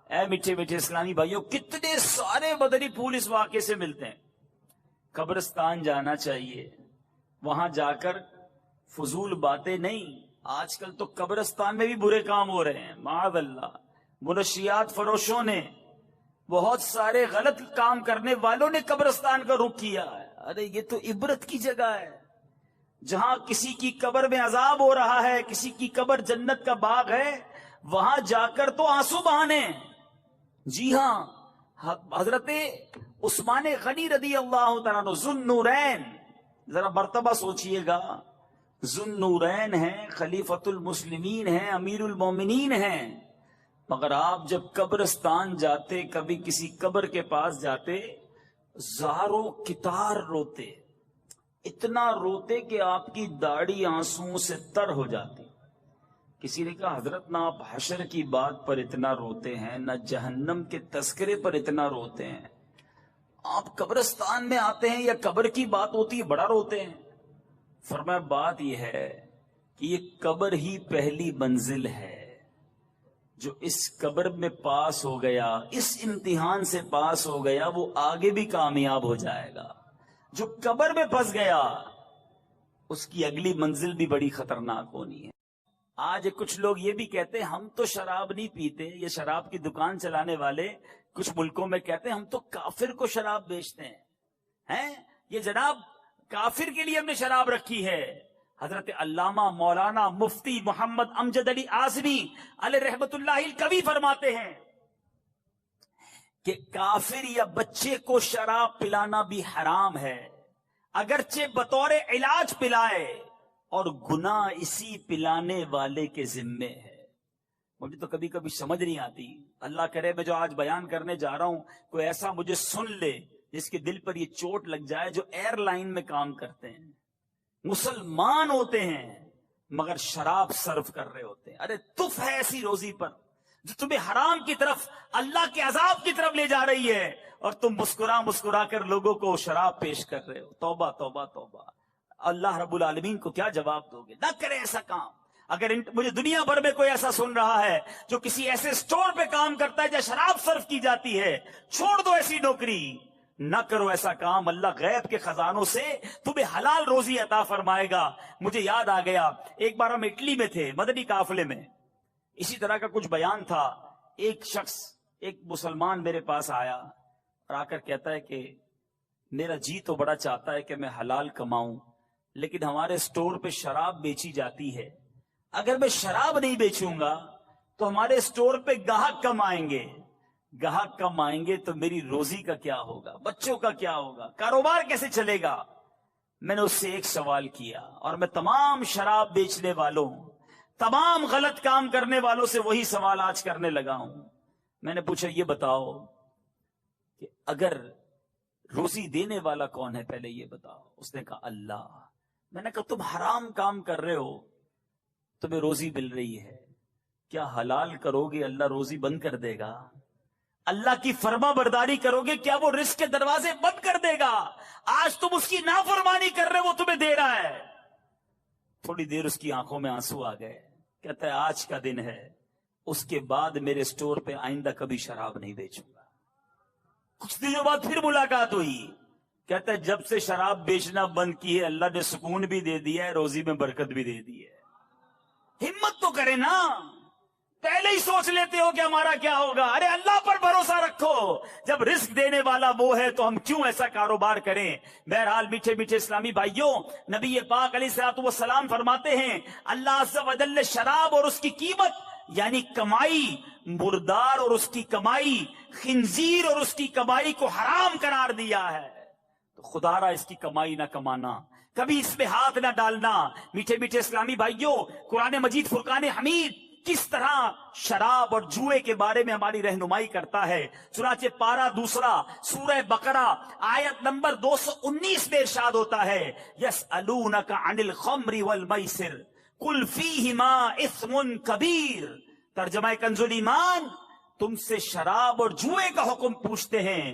اے میٹھے میٹھے اسلامی بھائیوں، کتنے سارے مدنی پھول اس واقعے سے ملتے ہیں. قبرستان جانا چاہیے، وہاں جا کر فضول باتیں نہیں. آج کل تو قبرستان میں بھی برے کام ہو رہے ہیں، معاذ اللہ. منشیات فروشوں نے، بہت سارے غلط کام کرنے والوں نے قبرستان کا رخ کیا ہے. ارے یہ تو عبرت کی جگہ ہے، جہاں کسی کی قبر میں عذاب ہو رہا ہے، کسی کی قبر جنت کا باغ ہے، وہاں جا کر تو آنسو بہانے. جی ہاں، حضرت عثمان غنی رضی اللہ تعالیٰ عنہ ذو نورین، ذرا مرتبہ سوچئے گا، ذو نورین ہیں، خلیفۃ المسلمین ہیں، امیر المومنین ہیں، مگر آپ جب قبرستان جاتے، کبھی کسی قبر کے پاس جاتے، زاروں کتار روتے، اتنا روتے کہ آپ کی داڑھی آنسوؤں سے تر ہو جاتی. کسی نے کہا حضرت نہ آپ حشر کی بات پر اتنا روتے ہیں، نہ جہنم کے تذکرے پر اتنا روتے ہیں، آپ قبرستان میں آتے ہیں یا قبر کی بات ہوتی ہے بڑا روتے ہیں. فرمایا بات یہ ہے کہ یہ قبر ہی پہلی منزل ہے. جو اس قبر میں پاس ہو گیا، اس امتحان سے پاس ہو گیا، وہ آگے بھی کامیاب ہو جائے گا. جو قبر میں پھنس گیا، اس کی اگلی منزل بھی بڑی خطرناک ہونی ہے. آج کچھ لوگ یہ بھی کہتے ہیں ہم تو شراب نہیں پیتے. یہ شراب کی دکان چلانے والے کچھ ملکوں میں کہتے ہیں ہم تو کافر کو شراب بیچتے ہیں. یہ جناب کافر کے لیے ہم نے شراب رکھی ہے. حضرت علامہ مولانا مفتی محمد امجد علی اعظمی علیہ رحمت اللہ الکوی فرماتے ہیں کہ کافر یا بچے کو شراب پلانا بھی حرام ہے، اگرچہ بطور علاج پلائے، اور گناہ اسی پلانے والے کے ذمے ہے. مجھے تو کبھی کبھی سمجھ نہیں آتی، اللہ کرے میں جو آج بیان کرنے جا رہا ہوں کوئی ایسا مجھے سن لے جس کے دل پر یہ چوٹ لگ جائے، جو ایئر لائن میں کام کرتے ہیں، مسلمان ہوتے ہیں مگر شراب سرو کر رہے ہوتے ہیں. ارے تف ہے ایسی روزی پر جو تمہیں حرام کی طرف، اللہ کے عذاب کی طرف لے جا رہی ہے، اور تم مسکرا مسکرا کر لوگوں کو شراب پیش کر رہے ہو. توبہ توبہ توبہ. اللہ رب العالمین کو کیا جواب دو گے؟ نہ کرے ایسا کام. اگر مجھے دنیا بھر میں کوئی ایسا سن رہا ہے جو کسی ایسے سٹور پہ کام کرتا ہے جہاں شراب سرو کی جاتی ہے، چھوڑ دو ایسی نوکری، نہ کرو ایسا کام. اللہ غیب کے خزانوں سے تمہیں حلال روزی عطا فرمائے گا. مجھے یاد آ گیا، ایک بار ہم اٹلی میں تھے مدنی قافلے میں، اسی طرح کا کچھ بیان تھا. ایک شخص، ایک مسلمان میرے پاس آیا اور آ کر کہتا ہے کہ میرا جی تو بڑا چاہتا ہے کہ میں حلال کماؤں، لیکن ہمارے سٹور پہ شراب بیچی جاتی ہے، اگر میں شراب نہیں بیچوں گا تو ہمارے اسٹور پہ گاہک کم آئیں گے، گاہک کم آئیں گے تو میری روزی کا کیا ہوگا، بچوں کا کیا ہوگا، کاروبار کیسے چلے گا؟ میں نے اس سے ایک سوال کیا اور میں تمام شراب بیچنے والوں، تمام غلط کام کرنے والوں سے وہی سوال آج کرنے لگا ہوں۔ میں نے پوچھا یہ بتاؤ کہ اگر روزی دینے والا کون ہے، پہلے یہ بتاؤ۔ اس نے کہا اللہ۔ میں نے کہا تم حرام کام کر رہے ہو، تمہیں روزی مل رہی ہے، کیا حلال کرو گے اللہ روزی بند کر دے گا؟ اللہ کی فرما برداری کرو گے کیا وہ رزق کے دروازے بند کر دے گا؟ آج تم اس کی نافرمانی کر رہے، وہ تمہیں دے رہا ہے۔ تھوڑی دیر اس کی آنکھوں میں آنسو آ گئے، کہتا ہے آج کا دن ہے، اس کے بعد میرے سٹور پہ آئندہ کبھی شراب نہیں بیچوں گا۔ کچھ دنوں بعد پھر ملاقات ہوئی، کہتا ہے جب سے شراب بیچنا بند کی ہے اللہ نے سکون بھی دے دیا ہے، روزی میں برکت بھی دے دی ہے۔ ہمت تو کرے نا، پہلے ہی سوچ لیتے ہو کہ ہمارا کیا ہوگا۔ ارے اللہ پر بھروسہ رکھو، جب رزق دینے والا وہ ہے تو ہم کیوں ایسا کاروبار کریں؟ بہرحال میٹھے میٹھے اسلامی بھائیوں، نبی پاک علیہ الصلوۃ والسلام فرماتے ہیں اللہ عز و جل نے شراب اور اس کی قیمت یعنی کمائی، مردار اور اس کی کمائی، خنزیر اور اس کی کمائی کو حرام قرار دیا ہے۔ تو خدا را اس کی کمائی نہ کمانا، کبھی اس میں ہاتھ نہ ڈالنا۔ میٹھے میٹھے اسلامی بھائیوں، قرآن مجید فرقان حمید کس طرح شراب اور جوئے کے بارے میں ہماری رہنمائی کرتا ہے۔ چنانچہ پارہ دوسرا سورہ بقرہ آیت نمبر 219 میں ارشاد ہوتا ہے یسألونک عن الخمر والمیسر قل فیہما اثم کبیر۔ ترجمہ کنز الایمان، تم سے شراب اور جوئے کا حکم پوچھتے ہیں،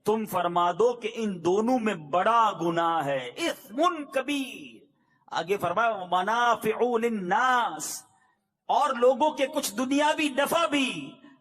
تم فرما دو کہ ان دونوں میں بڑا گناہ ہے، اثم کبیر۔ آگے فرمایا ومنافع للناس، اور لوگوں کے کچھ دنیاوی نفع بھی،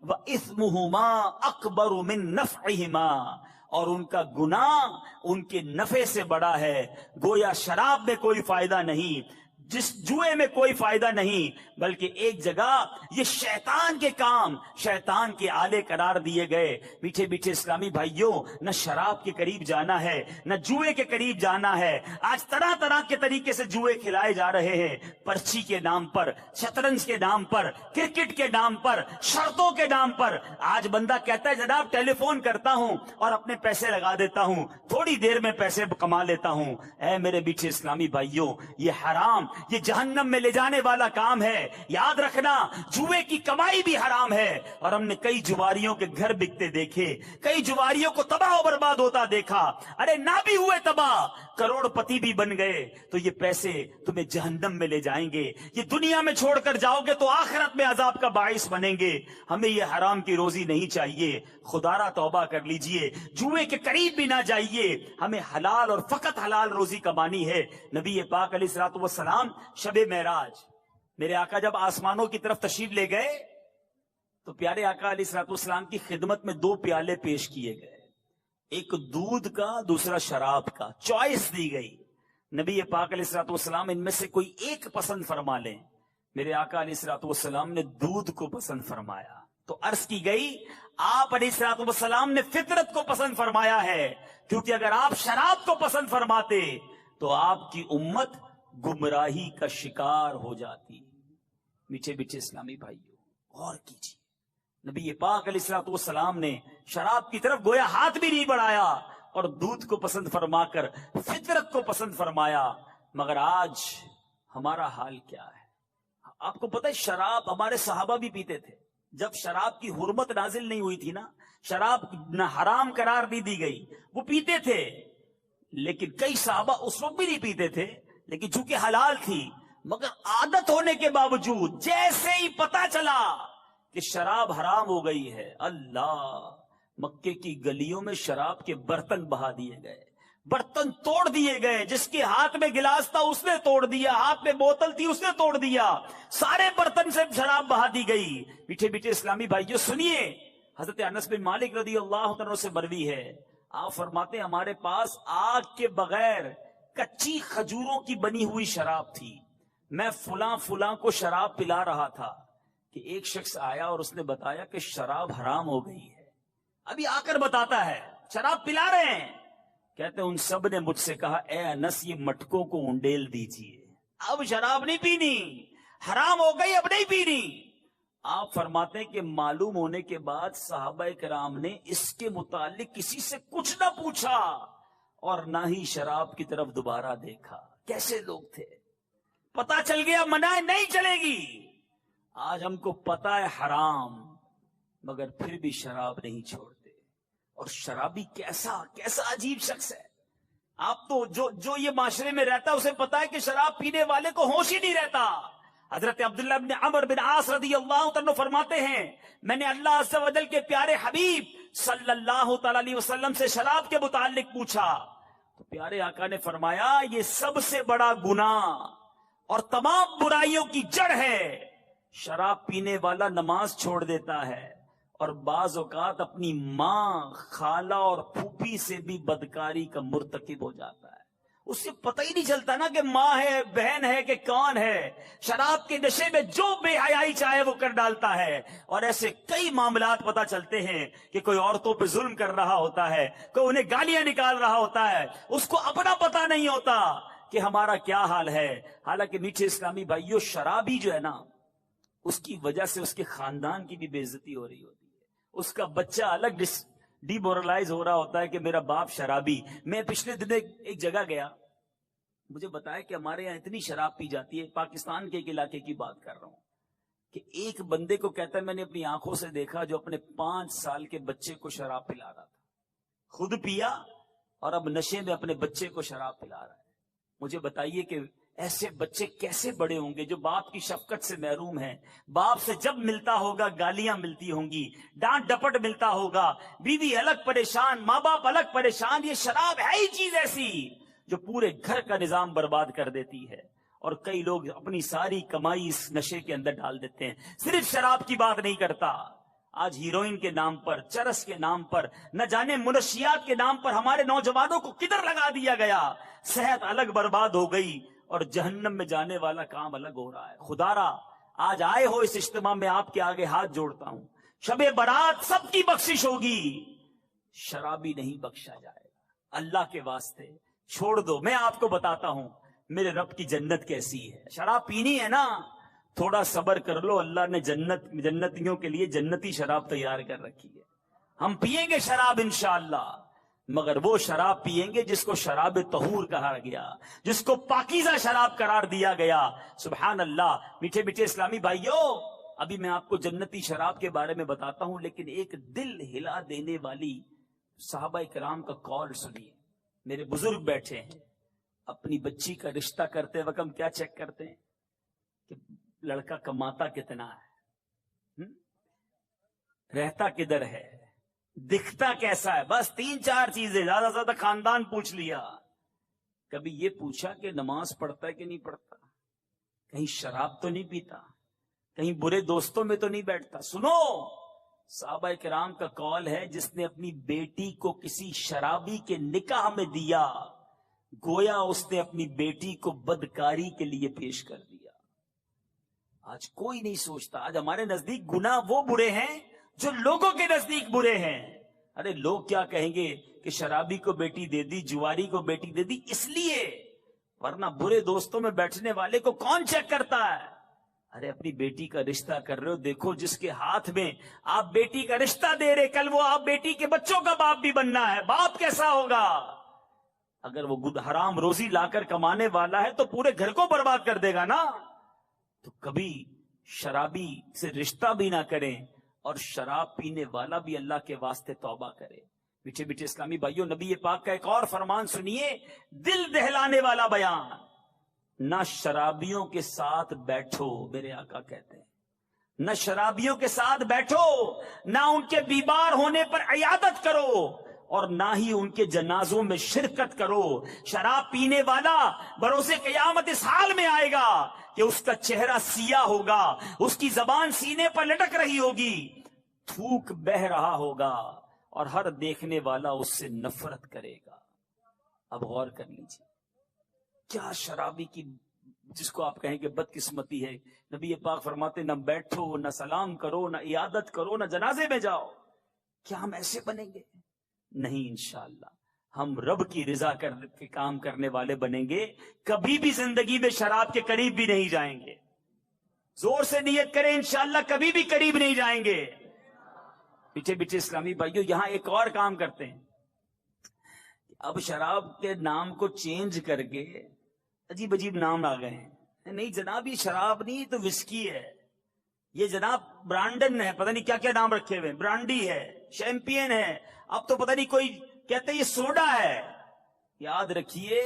وَإِثْمُهُمَا أَكْبَرُ مِن نَفْعِهِمَا، اور ان کا گناہ ان کے نفع سے بڑا ہے۔ گویا شراب میں کوئی فائدہ نہیں، جس جوئے میں کوئی فائدہ نہیں، بلکہ ایک جگہ یہ شیطان کے کام، شیطان کے آلے قرار دیے گئے۔ میٹھے میٹھے اسلامی بھائیوں، نہ شراب کے قریب جانا ہے، نہ جوئے کے قریب جانا ہے۔ آج طرح طرح کے طریقے سے جوئے کھلائے جا رہے ہیں، پرچی کے نام پر، شطرنج کے نام پر، کرکٹ کے نام پر، شرطوں کے نام پر۔ آج بندہ کہتا ہے جناب ٹیلی فون کرتا ہوں اور اپنے پیسے لگا دیتا ہوں، تھوڑی دیر میں پیسے کما لیتا ہوں۔ اے میرے میٹھے اسلامی بھائیوں، یہ حرام، یہ جہنم میں لے جانے والا کام ہے۔ یاد رکھنا جوئے کی کمائی بھی حرام ہے، اور ہم نے کئی جواریوں کے گھر بکتے دیکھے، کئی جواریوں کو تباہ و برباد ہوتا دیکھا۔ ارے نہ بھی ہوئے تباہ، کروڑ پتی بھی بن گئے تو یہ پیسے تمہیں جہنم میں لے جائیں گے۔ یہ دنیا میں چھوڑ کر جاؤ گے تو آخرت میں عذاب کا باعث بنیں گے۔ ہمیں یہ حرام کی روزی نہیں چاہیے، خدا را توبہ کر لیجئے، جوئے کے قریب بھی نہ جائیے۔ ہمیں حلال اور فقط حلال روزی کمانی ہے۔ نبی پاک علیہ الصلوۃ والسلام شب معراج، میرے آقا جب آسمانوں کی طرف تشریف لے گئے تو پیارے آقا علیہ الصلوۃ والسلام کی خدمت میں 2 پیالے پیش کیے گئے، ایک دودھ کا، دوسرا شراب کا۔ چوائس دی گئی، نبی پاک علیہ الصلوۃ والسلام ان میں سے کوئی ایک پسند فرما لیں۔ میرے آقا علیہ الصلوۃ والسلام نے دودھ کو پسند فرمایا، تو عرض کی گئی آپ علیہ الصلوۃ والسلام نے فطرت کو پسند فرمایا ہے، کیونکہ اگر آپ شراب کو پسند فرماتے تو آپ کی امت گمراہی کا شکار ہو جاتی۔ میٹھے میٹھے اسلامی بھائیوں، غور کیجیے، نبی پاک علیہ الصلوۃ والسلام نے شراب کی طرف گویا ہاتھ بھی نہیں بڑھایا اور دودھ کو پسند فرما کر فطرت کو پسند فرمایا۔ مگر آج ہمارا حال کیا ہے؟ آپ کو پتہ ہے شراب ہمارے صحابہ بھی پیتے تھے، جب شراب کی حرمت نازل نہیں ہوئی تھی نا، شراب نہ حرام قرار دی گئی، وہ پیتے تھے، لیکن کئی صحابہ اس وقت بھی نہیں پیتے تھے، لیکن چونکہ حلال تھی، مگر عادت ہونے کے باوجود جیسے ہی پتا چلا کہ شراب حرام ہو گئی ہے، اللہ، مکے کی گلیوں میں شراب کے برتن بہا دیے گئے، برتن توڑ دیے گئے، جس کے ہاتھ میں گلاس تھا اس نے توڑ دیا، ہاتھ میں بوتل تھی اس نے توڑ دیا، سارے برتن سے شراب بہا دی گئی۔ میٹھے میٹھے اسلامی بھائیوں سنیے، حضرت انس بن مالک رضی اللہ عنہ سے مروی ہے، آپ فرماتے ہیں ہمارے پاس آگ کے بغیر کچی کھجوروں کی بنی ہوئی شراب تھی، میں فلاں کو شراب پلا رہا تھا کہ ایک شخص آیا اور اس نے بتایا کہ شراب حرام ہو گئی ہے، ابھی آ کر بتاتا ہے شراب پلا رہے ہیں، کہتے ہیں ان سب نے مجھ سے کہا اے انس یہ مٹکوں کو انڈیل دیجیے، اب شراب نہیں پینی، حرام ہو گئی اب نہیں پینی. آپ فرماتے ہیں کہ معلوم ہونے کے بعد صحابہ کرام نے اس کے متعلق کسی سے کچھ نہ پوچھا اور نہ ہی شراب کی طرف دوبارہ دیکھا. کیسے لوگ تھے؟ پتا چل گیا منع نہیں چلے گی. آج ہم کو پتا ہے حرام مگر پھر بھی شراب نہیں چھوڑتے. اور شرابی کیسا عجیب شخص ہے. آپ تو جو یہ معاشرے میں رہتا ہے اسے پتا ہے کہ شراب پینے والے کو ہوش ہی نہیں رہتا. حضرت عبداللہ بن عمر بن عاص رضی اللہ عنہ فرماتے ہیں میں نے اللہ عز و جل کے پیارے حبیب صلی اللہ تعالی علیہ وسلم سے شراب کے متعلق پوچھا تو پیارے آقا نے فرمایا یہ سب سے بڑا گناہ اور تمام برائیوں کی جڑ ہے. شراب پینے والا نماز چھوڑ دیتا ہے اور بعض اوقات اپنی ماں، خالہ اور پھوپھی سے بھی بدکاری کا مرتکب ہو جاتا ہے. اس سے پتہ ہی نہیں چلتا نا کہ ماں ہے، بہن ہے کہ کون ہے. شراب کے نشے میں جو بے حیائی چاہے وہ کر ڈالتا ہے. اور ایسے کئی معاملات پتہ چلتے ہیں کہ کوئی عورتوں پہ ظلم کر رہا ہوتا ہے، کوئی انہیں گالیاں نکال رہا ہوتا ہے، اس کو اپنا پتہ نہیں ہوتا کہ ہمارا کیا حال ہے. حالانکہ میٹھے اسلامی بھائیوں، شرابی جو ہے نا اس کی وجہ سے اس کے خاندان کی بھی بے عزتی ہو رہی ہوتی ہے. اس کا بچہ الگ ڈی مورلائز ہو رہا ہوتا ہے کہ میرا باپ شرابی. میں پچھلے دن ایک جگہ گیا، مجھے بتایا کہ ہمارے یہاں اتنی شراب پی جاتی ہے. پاکستان کے ایک علاقے کی بات کر رہا ہوں کہ ایک بندے کو کہتا ہے میں نے اپنی آنکھوں سے دیکھا جو اپنے 5 سال کے بچے کو شراب پلا رہا تھا. خود پیا اور اب نشے میں اپنے بچے کو شراب پلا رہا ہے. مجھے بتائیے کہ ایسے بچے کیسے بڑے ہوں گے جو باپ کی شفقت سے محروم ہیں. باپ سے جب ملتا ہوگا گالیاں ملتی ہوں گی، ڈانٹ ڈپٹ ملتا ہوگا، بیوی الگ پریشان، ماں باپ الگ پریشان. یہ شراب ہے ہی چیز ایسی جو پورے گھر کا نظام برباد کر دیتی ہے. اور کئی لوگ اپنی ساری کمائی اس نشے کے اندر ڈال دیتے ہیں. صرف شراب کی بات نہیں کرتا، آج ہیروئن کے نام پر، چرس کے نام پر، نہ جانے منشیات کے نام پر ہمارے نوجوانوں کو کدھر لگا دیا گیا. صحت الگ برباد ہو گئی اور جہنم میں جانے والا کام الگ ہو رہا ہے. خدارا آج آئے ہو اس اجتماع میں آپ کے آگے ہاتھ جوڑتا ہوں، شب برات سب کی بخشش ہوگی، شرابی نہیں بخشا جائے گا. اللہ کے واسطے چھوڑ دو. میں آپ کو بتاتا ہوں میرے رب کی جنت کیسی ہے. شراب پینی ہے نا، تھوڑا صبر کر لو. اللہ نے جنتیوں کے لیے جنتی شراب تیار کر رکھی ہے. ہم پیئیں گے شراب انشاءاللہ، مگر وہ شراب پیئیں گے جس کو شراب طہور کہا گیا، جس کو پاکیزہ شراب قرار دیا گیا. سبحان اللہ. میٹھے میٹھے اسلامی بھائیوں، ابھی میں آپ کو جنتی شراب کے بارے میں بتاتا ہوں، لیکن ایک دل ہلا دینے والی صحابہ کرام کا قول سنیے. میرے بزرگ بیٹھے ہیں، اپنی بچی کا رشتہ کرتے وقت ہم کیا چیک کرتے ہیں کہ لڑکا کماتا کتنا ہے، رہتا کدھر ہے، دکھتا کیسا ہے. بس 3-4 چیزیں، زیادہ سے زیادہ خاندان پوچھ لیا. کبھی یہ پوچھا کہ نماز پڑھتا ہے کہ نہیں پڑھتا، کہیں شراب تو نہیں پیتا، کہیں برے دوستوں میں تو نہیں بیٹھتا. سنو، صحابہ کرام کا قول ہے جس نے اپنی بیٹی کو کسی شرابی کے نکاح میں دیا گویا اس نے اپنی بیٹی کو بدکاری کے لیے پیش کر دیا. آج کوئی نہیں سوچتا. آج ہمارے نزدیک گناہ وہ برے ہیں جو لوگوں کے نزدیک برے ہیں. ارے لوگ کیا کہیں گے کہ شرابی کو بیٹی دے دی، جواری کو بیٹی دے دی، اس لیے، ورنہ برے دوستوں میں بیٹھنے والے کو کون چیک کرتا ہے. ارے اپنی بیٹی کا رشتہ کر رہے ہو، دیکھو جس کے ہاتھ میں آپ بیٹی کا رشتہ دے رہے، کل وہ آپ بیٹی کے بچوں کا باپ بھی بننا ہے. باپ کیسا ہوگا؟ اگر وہ حرام روزی لا کر کمانے والا ہے تو پورے گھر کو برباد کر دے گا نا. تو کبھی شرابی سے رشتہ بھی نہ کریں اور شراب پینے والا بھی اللہ کے واسطے توبہ کرے. میٹھے میٹھے اسلامی بھائیوں، نبی پاک کا ایک اور فرمان سنیے، دل دہلانے والا بیان. نہ شرابیوں کے ساتھ بیٹھو، میرے آقا کہتے ہیں، نہ شرابیوں کے ساتھ بیٹھو، نہ ان کے بیمار ہونے پر عیادت کرو اور نہ ہی ان کے جنازوں میں شرکت کرو. شراب پینے والا بروز قیامت اس حال میں آئے گا کہ اس کا چہرہ سیاہ ہوگا، اس کی زبان سینے پر لٹک رہی ہوگی، تھوک بہ رہا ہوگا اور ہر دیکھنے والا اس سے نفرت کرے گا. اب غور کر لیجیے کیا شرابی کی، جس کو آپ کہیں کہ بدقسمتی ہے. نبی پاک فرماتے نہ بیٹھو، نہ سلام کرو، نہ عیادت کرو، نہ جنازے میں جاؤ. کیا ہم ایسے بنیں گے؟ نہیں، انشاءاللہ ہم رب کی رضا کے کام کرنے والے بنیں گے. کبھی بھی زندگی میں شراب کے قریب بھی نہیں جائیں گے. زور سے نیت کریں انشاءاللہ کبھی بھی قریب نہیں جائیں گے. پیچھے پیچھے اسلامی بھائیوں یہاں ایک اور کام کرتے ہیں. اب شراب کے نام کو چینج کر کے عجیب عجیب نام آ گئے ہیں. نہیں جناب یہ شراب نہیں تو وسکی ہے. یہ جناب برانڈن ہے, پتہ نہیں کیا کیا نام رکھے ہوئے, برانڈی ہے, شیمپین ہے, اب تو پتہ نہیں کوئی کہتے ہیں یہ سوڈا ہے. یاد رکھیے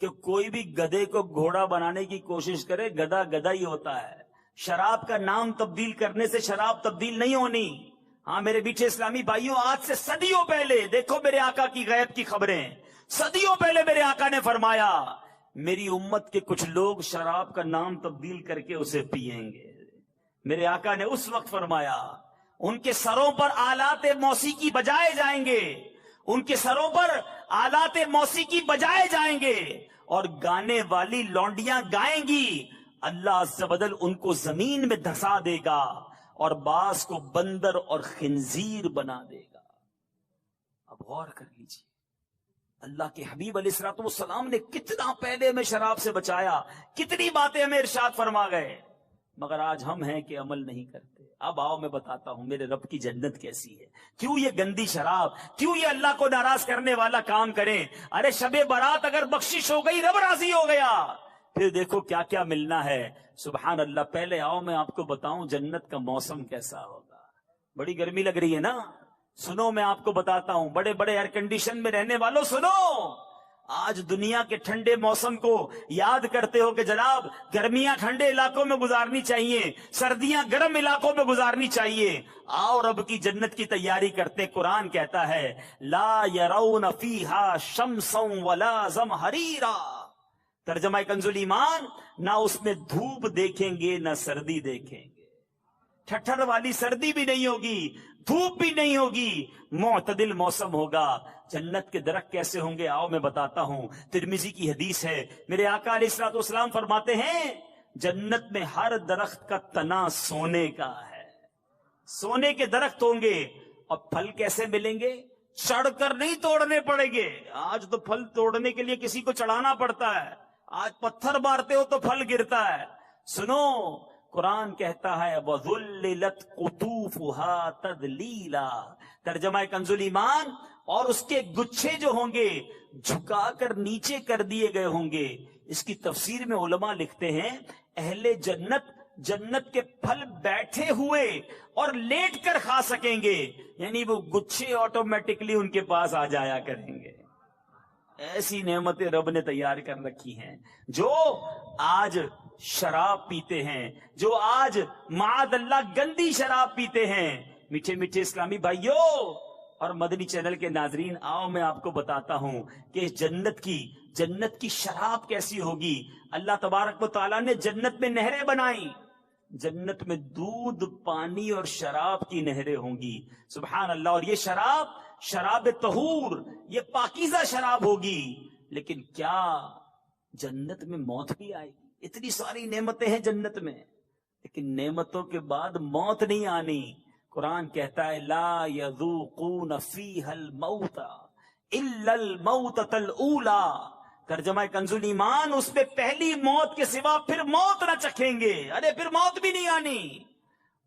کہ کوئی بھی گدھے کو گھوڑا بنانے کی کوشش کرے گدھا گدھا ہی ہوتا ہے. شراب کا نام تبدیل کرنے سے شراب تبدیل نہیں ہونی. ہاں میرے میٹھے اسلامی بھائیوں, آج سے صدیوں پہلے دیکھو میرے آقا کی غیب کی خبریں. صدیوں پہلے میرے آقا نے فرمایا میری امت کے کچھ لوگ شراب کا نام تبدیل کر کے اسے پیئیں گے. میرے آقا نے اس وقت فرمایا ان کے سروں پر آلات موسیقی بجائے جائیں گے, ان کے سروں پر آلات موسیقی بجائے جائیں گے اور گانے والی لونڈیاں گائیں گی. اللہ عز و جل ان کو زمین میں دھسا دے گا اور بعض کو بندر اور خنزیر بنا دے گا. اب غور کر لیجیے, اللہ کے حبیب علیہ الصلوۃ والسلام نے کتنا پہلے ہمیں شراب سے بچایا, کتنی باتیں ہمیں ارشاد فرما گئے, مگر آج ہم ہیں کہ عمل نہیں کرتے. اب آؤ میں بتاتا ہوں میرے رب کی جنت کیسی ہے. کیوں یہ گندی شراب, کیوں یہ اللہ کو ناراض کرنے والا کام کریں. ارے شب برات اگر بخشش ہو گئی, رب راضی ہو گیا, پھر دیکھو کیا کیا ملنا ہے. سبحان اللہ. پہلے آؤ میں آپ کو بتاؤں جنت کا موسم کیسا ہوگا. بڑی گرمی لگ رہی ہے نا, سنو میں آپ کو بتاتا ہوں. بڑے بڑے ایئر کنڈیشن میں رہنے والوں سنو, آج دنیا کے ٹھنڈے موسم کو یاد کرتے ہو کہ جناب گرمیاں ٹھنڈے علاقوں میں گزارنی چاہیے, سردیاں گرم علاقوں میں گزارنی چاہیے. آؤ رب کی جنت کی تیاری کرتے. قرآن کہتا ہے لا يرون فیہا شمسا ولا زمہریرا. ترجمہ کنز الایمان, نہ اس میں دھوپ دیکھیں گے نہ سردی دیکھیں گے. ٹھٹھر والی سردی بھی نہیں ہوگی, دھوپ بھی نہیں ہوگی, معتدل موسم ہوگا. جنت کے درخت کیسے ہوں گے آؤ میں بتاتا ہوں. ترمذی کی حدیث ہے, میرے آقا علیہ الصلوۃ والسلام فرماتے ہیں جنت میں ہر درخت کا تنا سونے کا ہے. سونے کے درخت ہوں گے. اور پھل کیسے ملیں گے؟ چڑھ کر نہیں توڑنے پڑیں گے. آج تو پھل توڑنے کے لیے کسی کو چڑھانا پڑتا ہے, آج پتھر مارتے ہو تو پھل گرتا ہے. سنو قرآن کہتا ہے وَذُلِّلَتْ قُطُوفُهَا تَذْلِيلًا. ترجمہ کنز الایمان, اور اس کے گچھے جو ہوں گے جھکا کر نیچے کر دیے گئے ہوں گے. اس کی تفسیر میں علماء لکھتے ہیں اہل جنت جنت کے پھل بیٹھے ہوئے اور لیٹ کر کھا سکیں گے, یعنی وہ گچھے آٹومیٹکلی ان کے پاس آ جایا کریں گے. ایسی نعمتیں رب نے تیار کر رکھی ہیں. جو آج شراب پیتے ہیں, جو آج معاذ اللہ گندی شراب پیتے ہیں. میٹھے میٹھے اسلامی بھائیوں اور مدنی چینل کے ناظرین, آؤ میں آپ کو بتاتا ہوں کہ جنت کی شراب کیسی ہوگی. اللہ تبارک و تعالیٰ نے جنت میں نہریں بنائی. جنت میں دودھ, پانی اور شراب کی نہریں ہوں گی. سبحان اللہ. اور یہ شراب طہور, یہ پاکیزہ شراب ہوگی. لیکن کیا جنت میں موت بھی آئے گی؟ اتنی ساری نعمتیں ہیں جنت میں, لیکن نعمتوں کے بعد موت نہیں آنی. قرآن کہتا ہے لا یذوقون فیہا الموت الا الموتۃ الاولی. ترجمہ کنز الایمان, اس پہ پہلی موت کے سوا پھر موت نہ چکھیں گے. ارے پھر موت بھی نہیں آنی.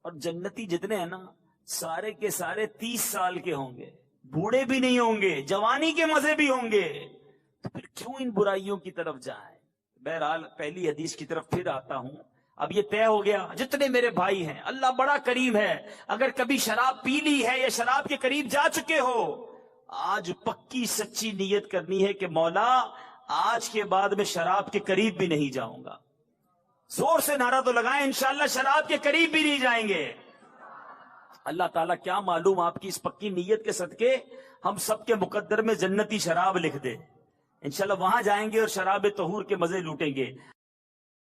اور جنتی جتنے ہیں نا سارے کے سارے 30 سال کے ہوں گے, بوڑھے بھی نہیں ہوں گے, جوانی کے مزے بھی ہوں گے. تو پھر کیوں ان برائیوں کی طرف جائیں؟ بہرحال پہلی حدیث کی طرف پھر آتا ہوں. اب یہ طے ہو گیا جتنے میرے بھائی ہیں, اللہ بڑا کریم ہے. اگر کبھی شراب پی لی ہے یا شراب کے قریب جا چکے ہو, آج پکی سچی نیت کرنی ہے کہ مولا آج کے بعد میں شراب کے قریب بھی نہیں جاؤں گا. زور سے نعرہ تو لگائیں انشاءاللہ شراب کے قریب بھی نہیں جائیں گے. اللہ تعالیٰ کیا معلوم آپ کی اس پکی نیت کے صدقے ہم سب کے مقدر میں جنتی شراب لکھ دے. انشاءاللہ وہاں جائیں گے اور شراب طہور کے مزے لوٹیں گے.